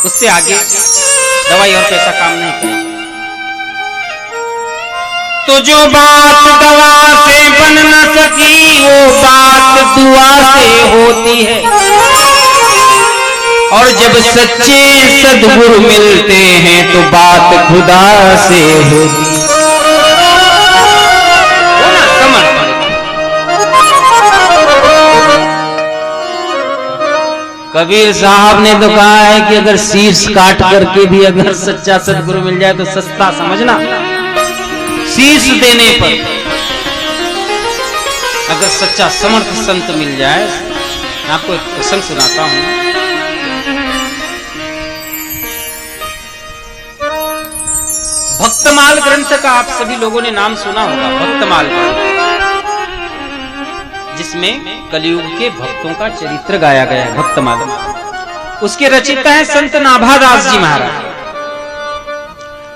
उससे आगे दवाई और पैसा काम नहीं करेगा। तो जो बात दवा से बन न सकी वो बात दुआ से होती है, और जब सच्चे सद्गुरु मिलते हैं तो बात खुदा से होती है। कबीर साहब ने तो कहा है कि अगर शीर्ष काट करके भी अगर सच्चा सद्गुरु मिल जाए तो सस्ता समझना, शीर्ष देने पर अगर सच्चा समर्थ संत मिल जाए। आपको एक प्रसंग सुनाता हूं। भक्तमाल ग्रंथ का आप सभी लोगों ने नाम सुना होगा, भक्तमाल ग्रंथ, जिसमें कलियुग के भक्तों का चरित्र गाया गया है। भक्तमाल, उसके रचयिता है संत नाभादास जी महाराज।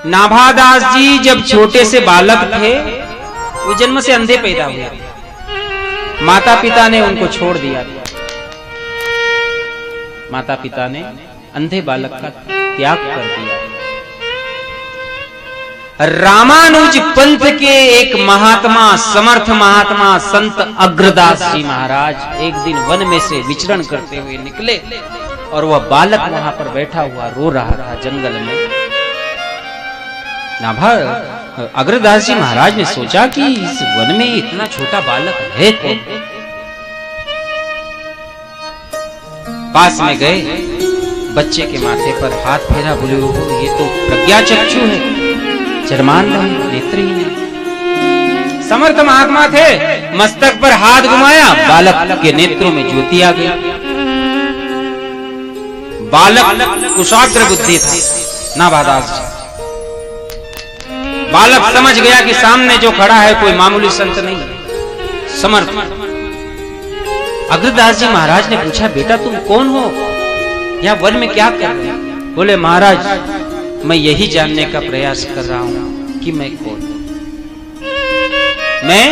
नाभादास जी जब छोटे से बालक थे, वो जन्म से अंधे पैदा हुए थे। माता पिता ने उनको छोड़ दिया था। माता पिता ने अंधे बालक का त्याग कर दिया। रामानुज पंथ के एक महात्मा, समर्थ महात्मा संत अग्रदास जी महाराज एक दिन वन में से विचरण करते हुए निकले, और वह बालक वहां पर बैठा हुआ रो रहा था जंगल में। अग्रदास जी महाराज ने सोचा कि इस वन में इतना छोटा बालक है कौन? पास में गए, बच्चे के माथे पर हाथ फेरा, बोले ये तो प्रज्ञा चक्षु है, चरमान नेत्रहीन है। समर्थ महात्मा थे, मस्तक पर हाथ घुमाया, बालक के नेत्रों में ज्योति आ गई। बालक कुशाग्र बुद्धि था नाभादास जी। बालक समझ गया कि सामने जो खड़ा है कोई मामूली संत नहीं, समर्थ। अग्रदास जी महाराज ने पूछा, बेटा तुम कौन हो, या वन में क्या कर रहे हो? बोले महाराज, मैं यही जानने का प्रयास कर रहा हूं कि मैं कौन हूं। मैं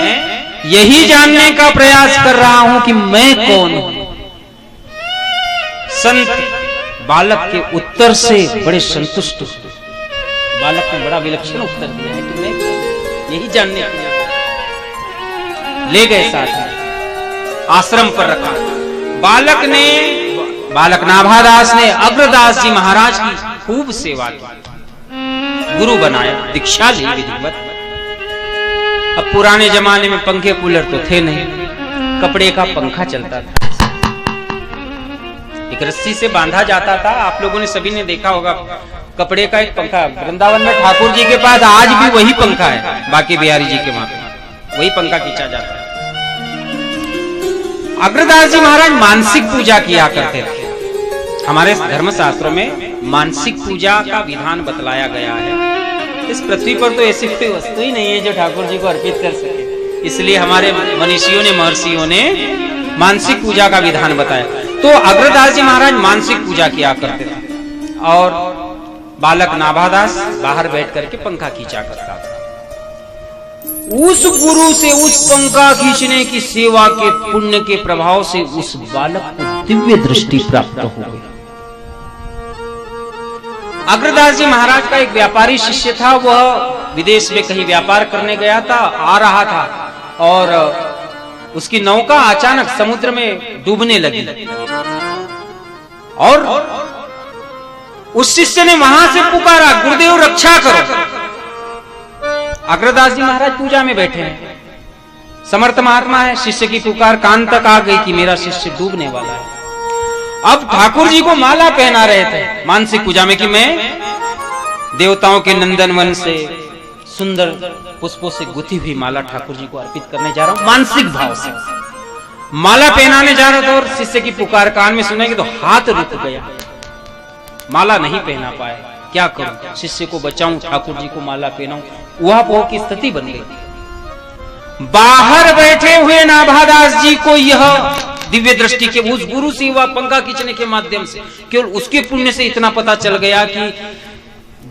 यही जानने का प्रयास कर रहा हूं कि मैं कौन हूं। संत बालक के उत्तर से बड़े संतुष्ट हुए। बालक ने बड़ा विलक्षण उत्तर दिया है कि मैं यही जानने के लिए। ले गए साथ में, आश्रम पर रखा। बालक नाभादास ने अग्रदास जी महाराज की खूब सेवा की, गुरु बनाया, दीक्षा ली विधिवत। अब पुराने जमाने में पंखे कूलर तो थे नहीं, कपड़े का पंखा चलता था, एक रस्सी से बांधा जाता था। आप लोगों ने सभी ने देखा होगा कपड़े का एक पंखा। वृंदावन में ठाकुर जी के पास आज भी वही पंखा है, बाकी बिहारी जी के वहां पे वही पंखा खींचा जाता है। अग्रदास जी महाराज मानसिक पूजा किया करते थे। हमारे धर्मशास्त्रों में मानसिक पूजा का विधान बतलाया गया है। इस पृथ्वी पर तो ऐसी कोई वस्तु ही नहीं है जो ठाकुर जी को अर्पित कर सके, इसलिए हमारे मनीषियों ने, महर्षियों ने मानसिक पूजा का विधान बताया। तो अग्रदास जी महाराज मानसिक पूजा किया करते थे, और बालक नाभादास बाहर बैठ करके पंखा खींचा करता था। उस गुरु से उस पंखा खींचने की सेवा के पुण्य के प्रभाव से उस बालक को दिव्य दृष्टि प्राप्त हो गई। अग्रदास जी महाराज का एक व्यापारी शिष्य था, वह विदेश में कहीं व्यापार करने गया था, आ रहा था, और उसकी नौका अचानक समुद्र में डूबने लगी, और उस शिष्य ने वहां से पुकारा, गुरुदेव रक्षा करो। अग्रदास जी महाराज पूजा में बैठे हैं, समर्थ महात्मा है, शिष्य की पुकार कान तक आ गई कि मेरा शिष्य डूबने वाला है। अब ठाकुर जी को माला पहना रहे थे मानसिक पूजा में कि मैं देवताओं के नंदनवन से सुंदर पुष्पों से गुथी हुई माला ठाकुर जी को अर्पित करने जा रहा हूं, मानसिक भाव से माला पहनाने जा रहा था। और शिष्य की पुकार कान में सुनेगी तो हाथ रुक गया, माला नहीं पहना पाए। क्या करूं, शिष्य को बचाऊं, ठाकुर जी को माला पहनाऊं, वह पोह की स्थिति बन गई। बाहर बैठे हुए नाभादास जी को यह दिव्य दृष्टि के उस गुरु से हुआ पंखा खींचने के माध्यम से केवल उसके पुण्य से इतना पता चल गया कि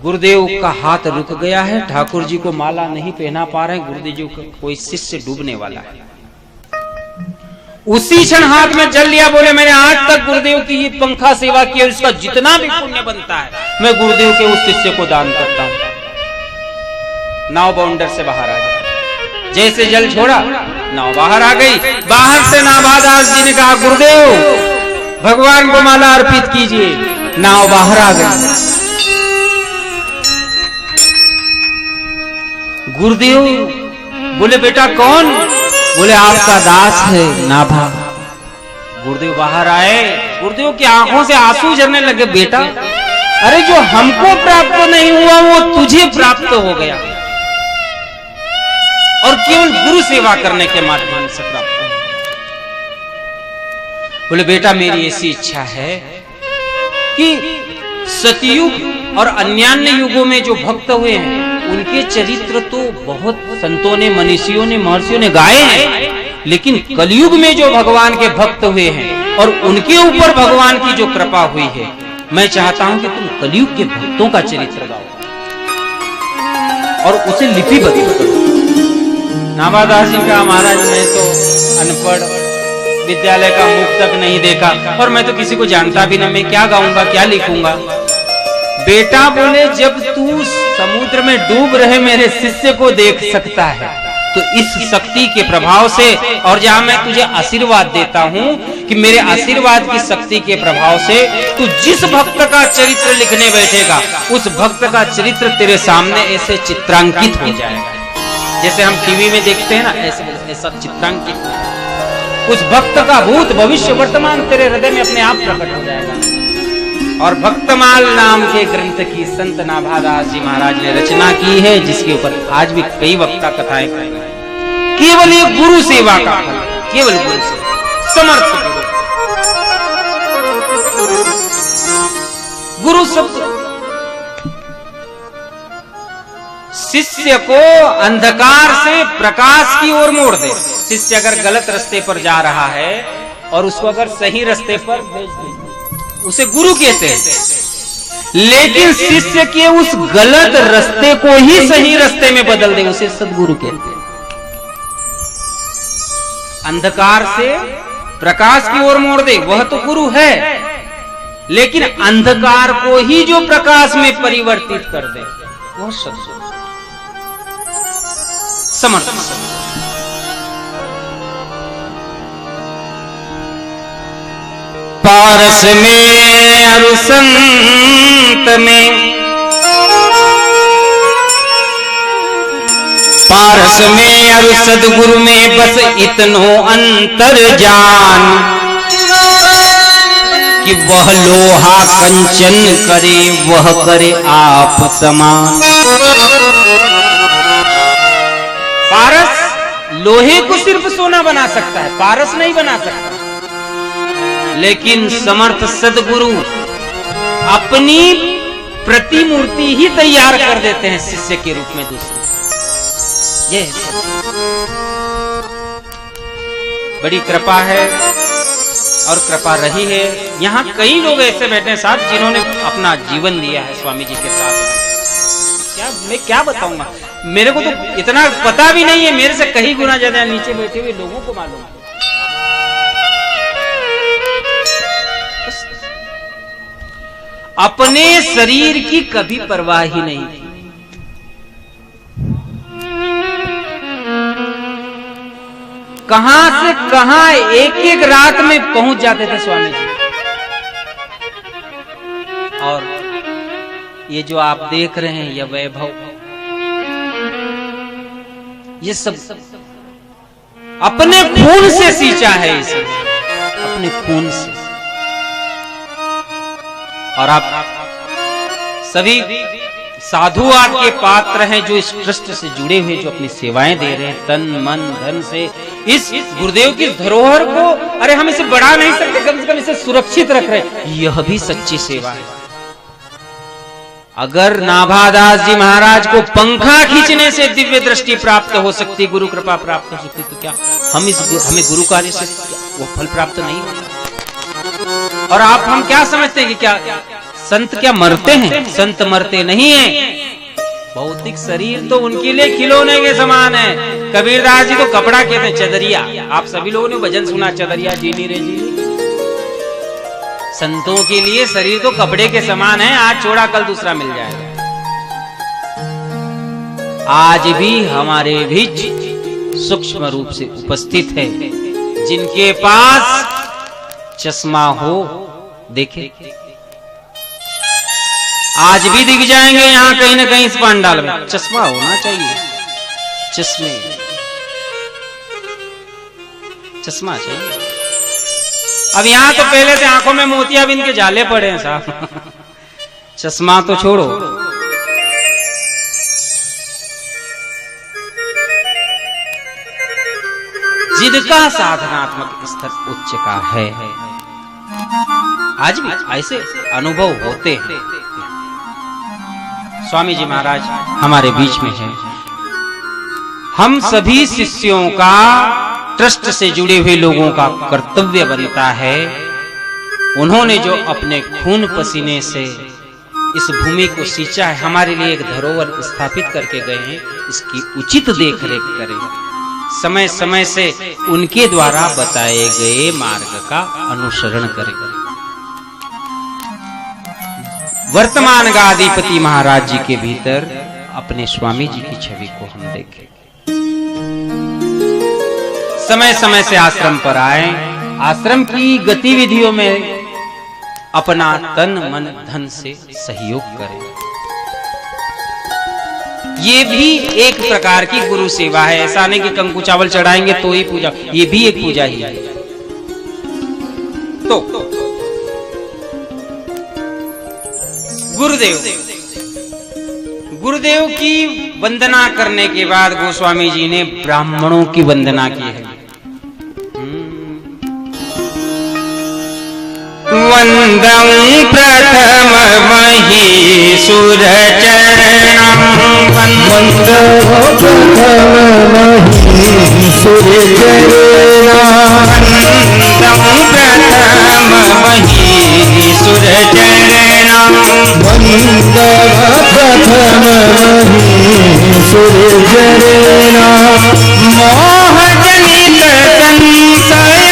गुरुदेव का हाथ रुक गया है, ठाकुर जी को माला नहीं पहना पा रहे, गुरुदेव जी का कोई शिष्य डूबने वाला है। उसी क्षण हाथ में जल लिया, बोले मैंने आज तक गुरुदेव की ये पंखा सेवा की और इसका जितना भी पुण्य बनता है मैं गुरुदेव के उस शिष्य को दान करता हूं। नाव बाउंडर से बाहर आ गई, जैसे जल छोड़ा नाव बाहर आ गई। बाहर से नाभादास जी ने कहा गुरुदेव भगवान को माला अर्पित कीजिए। नाव बाहर आ गई। गुरुदेव बोले बेटा कौन? बोले आपका दास है नाभा। गुरुदेव बाहर आए, गुरुदेव की आंखों से आंसू झरने लगे। बेटा अरे जो हमको प्राप्त नहीं हुआ वो तुझे प्राप्त हो गया और केवल गुरु सेवा करने के माध्यम से प्राप्त हो। बोले बेटा मेरी ऐसी इच्छा है कि सतयुग और अन्यान्य युगों में जो भक्त हुए हैं उनके चरित्र तो बहुत संतों ने, मनीषियों ने, महर्षियों ने गाए हैं, लेकिन कलयुग में जो भगवान के भक्त हुए हैं और उनके ऊपर भगवान की जो कृपा हुई है, मैं चाहता हूं कि तुम कलयुग के भक्तों का चरित्र गाओ और उसे लिपिबद्ध करो। नाभादास जी का महाराज मैं तो अनपढ़, विद्यालय का मुख तक नहीं देखा और मैं तो किसी को जानता भी नहीं, मैं क्या गाऊंगा, क्या लिखूंगा। बेटा बोले जब तू समुद्र में डूब रहे मेरे शिष्य को देख सकता है तो इस शक्ति के प्रभाव से, और जहां मैं तुझे आशीर्वाद देता हूं कि मेरे आशीर्वाद की शक्ति के प्रभाव से तू जिस भक्त का चरित्र लिखने बैठेगा उस भक्त का चरित्र तेरे सामने ऐसे चित्रांकित हो जाएगा। जैसे हम टीवी में देखते हैं ना, ऐसा चित्रांकित उस भक्त का भूत भविष्य वर्तमान तेरे हृदय में अपने आप प्रकट हो जाएगा। और भक्तमाल नाम के ग्रंथ की संत नाभादास जी महाराज ने रचना की है, जिसके ऊपर आज भी कई वक्ता कथाएं कर रहे हैं। केवल एक गुरु सेवा का फल, केवल गुरु सेवा, समर्थ गुरु शब्द शिष्य को अंधकार से प्रकाश की ओर मोड़ दे। शिष्य अगर गलत रास्ते पर जा रहा है और उसको अगर सही रास्ते पर भेज दे उसे गुरु कहते हैं, लेकिन शिष्य के उस गलत रास्ते को ही सही रास्ते में बदल दे उसे सदगुरु कहते हैं। अंधकार से प्रकाश की ओर मोड़ दे वह तो गुरु है, लेकिन अंधकार को ही जो प्रकाश में परिवर्तित कर दे वह सदगुरु समर्थ। पारस में अरु संत में, पारस में अरु सदगुरु में बस इतनो अंतर जान कि वह लोहा कंचन करे वह करे आप समान। पारस लोहे को सिर्फ सोना बना सकता है, पारस नहीं बना सकता, लेकिन समर्थ सदगुरु अपनी प्रतिमूर्ति ही तैयार कर देते हैं शिष्य के रूप में दूसरी। यह बड़ी कृपा है और कृपा रही है। यहाँ कई लोग ऐसे बैठे हैं साहब जिन्होंने अपना जीवन दिया है स्वामी जी के साथ। क्या मैं क्या बताऊंगा, मेरे को तो इतना पता भी नहीं है, मेरे से कहीं गुना ज्यादा नीचे बैठे हुए लोगों को मालूम है। अपने शरीर की कभी परवाह ही नहीं थी। कहां से कहां एक एक रात में पहुंच जाते थे स्वामी जी। और ये जो आप देख रहे हैं यह वैभव, ये सब अपने खून से सींचा है, इसे अपने खून से। और आप सभी साधु आपके पात्र हैं जो इस ट्रस्ट से जुड़े हुए, जो अपनी सेवाएं दे रहे हैं तन मन धन से इस गुरुदेव की धरोहर को। अरे हम इसे बढ़ा नहीं सकते, कम से कम इसे सुरक्षित रख रहे हैं, यह भी सच्ची सेवा है। अगर नाभादास जी महाराज को पंखा खींचने से दिव्य दृष्टि प्राप्त हो सकती, गुरु कृपा प्राप्त हो सकती, तो क्या हमें गुरु कार्य से वो फल प्राप्त नहीं होगा? और हम क्या समझते हैं कि क्या संत क्या मरते हैं? संत मरते नहीं हैं। भौतिक शरीर तो उनके लिए खिलौने के समान है। कबीरदास जी तो कपड़ा कहते हैं, चदरिया। आप सभी लोगों ने भजन सुना, चदरिया जीनी रे जी। संतों के लिए शरीर तो कपड़े के समान है, आज छोड़ा कल दूसरा मिल जाएगा। आज भी हमारे बीच सूक्ष्म रूप से उपस्थित है जिनके पास चश्मा हो, देखे आज भी दिख जाएंगे यहां कहीं ना कहीं इस पंडाल में। चश्मा होना चाहिए, चश्मा चाहिए। अब यहां तो पहले से आंखों में मोतियाबिंद के जाले पड़े हैं साहब। चश्मा तो छोड़ो। जिनका साधनात्मक स्तर उच्च का है, आज भी ऐसे अनुभव होते हैं। स्वामी जी महाराज हमारे बीच में हैं। हम सभी शिष्यों का, ट्रस्ट से जुड़े हुए लोगों का कर्तव्य बनता है, उन्होंने जो अपने खून पसीने से इस भूमि को सींचा है, हमारे लिए एक धरोहर स्थापित करके गए हैं, इसकी उचित देखरेख करें। समय समय से उनके द्वारा बताए गए मार्ग का अनुसरण करें। वर्तमान गादीपति महाराज जी के भीतर अपने स्वामी जी की छवि को हम देखें। समय समय से आश्रम पर आए, आश्रम की गतिविधियों में अपना तन मन धन से सहयोग करें। ये भी एक प्रकार की गुरु सेवा है। ऐसा नहीं कि कंकु चावल चढ़ाएंगे तो ही पूजा, ये भी एक पूजा ही है। तो गुरुदेव की वंदना करने के बाद गोस्वामी जी ने ब्राह्मणों की वंदना की है। वंदं प्रथम महीसुर चरणं, वंदो प्रथम महीसुर चरणं, वंदं प्रथम महीसुर चरणं, वंदो प्रथम महीसुर चरणं, मोह जनित संशय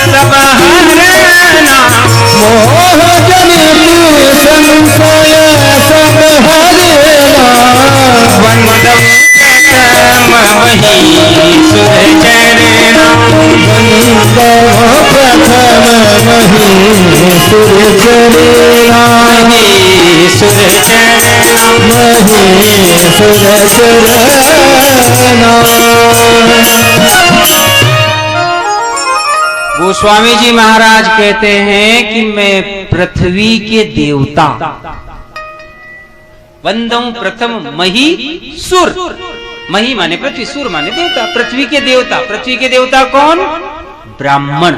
सब हरणा, मोह जनित संशय सब हरणा, वंदं प्रथम महीसुर चरणं, वंदो प्रथम महीसुर चरणं, महीसुर चरणं, महीसुर चरणं। गोस्वामी जी महाराज कहते हैं कि मैं पृथ्वी के देवता, वंदं प्रथम मही सुर, मही माने पृथ्वी, सुर माने देवता, पृथ्वी के देवता। पृथ्वी के देवता कौन? ब्राह्मण।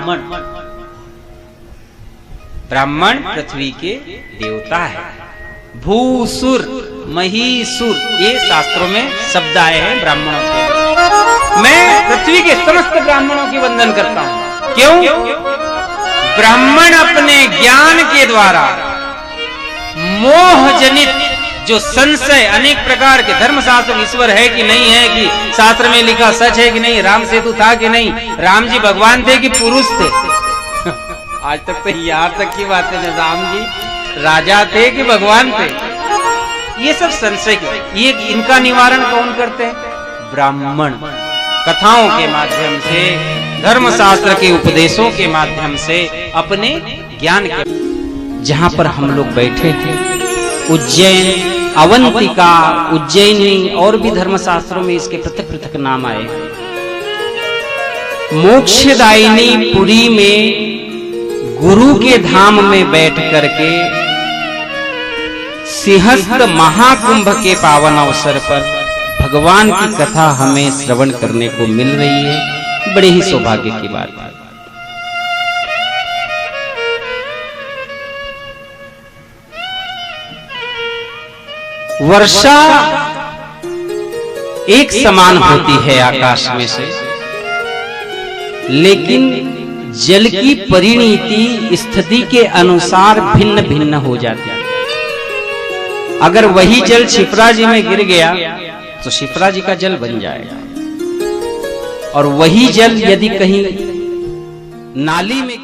ब्राह्मण पृथ्वी के देवता है। भूसुर, महीसुर, ये शास्त्रों में शब्द आए हैं ब्राह्मणों के। मैं पृथ्वी के समस्त ब्राह्मणों की वंदन करता हूं। क्यों? ब्राह्मण अपने ज्ञान के द्वारा मोह जनित जो संशय, अनेक प्रकार के धर्मशास्त्र, ईश्वर है कि नहीं है, कि शास्त्र में लिखा सच है कि नहीं, राम सेतु था कि नहीं, राम जी भगवान थे कि पुरुष थे। आज तक तो यहाँ तक की बात है, राम जी राजा थे कि भगवान थे, ये सब संशय, ये इनका निवारण कौन करते हैं? ब्राह्मण। कथाओं के माध्यम से, धर्मशास्त्र के उपदेशों के माध्यम से, अपने ज्ञान के। जहां पर हम लोग बैठे थे, उज्जैन, अवंतिका, उज्जैनी, और भी धर्मशास्त्रों में इसके पृथक पृथक नाम आए। मोक्षदायिनी पुरी में गुरु के धाम में बैठ करके सिंहस्थ महाकुंभ के पावन अवसर पर भगवान की कथा हमें श्रवण करने को मिल रही है। बड़े ही सौभाग्य की बात है। वर्षा एक समान होती है आकाश में से, लेकिन जल की परिणति स्थिति के अनुसार भिन्न भिन्न हो जाती है। अगर वही जल शिप्रा जी में गिर गया तो शिप्रा जी का जल बन जाएगा, और वही जल यदि कहीं नाली में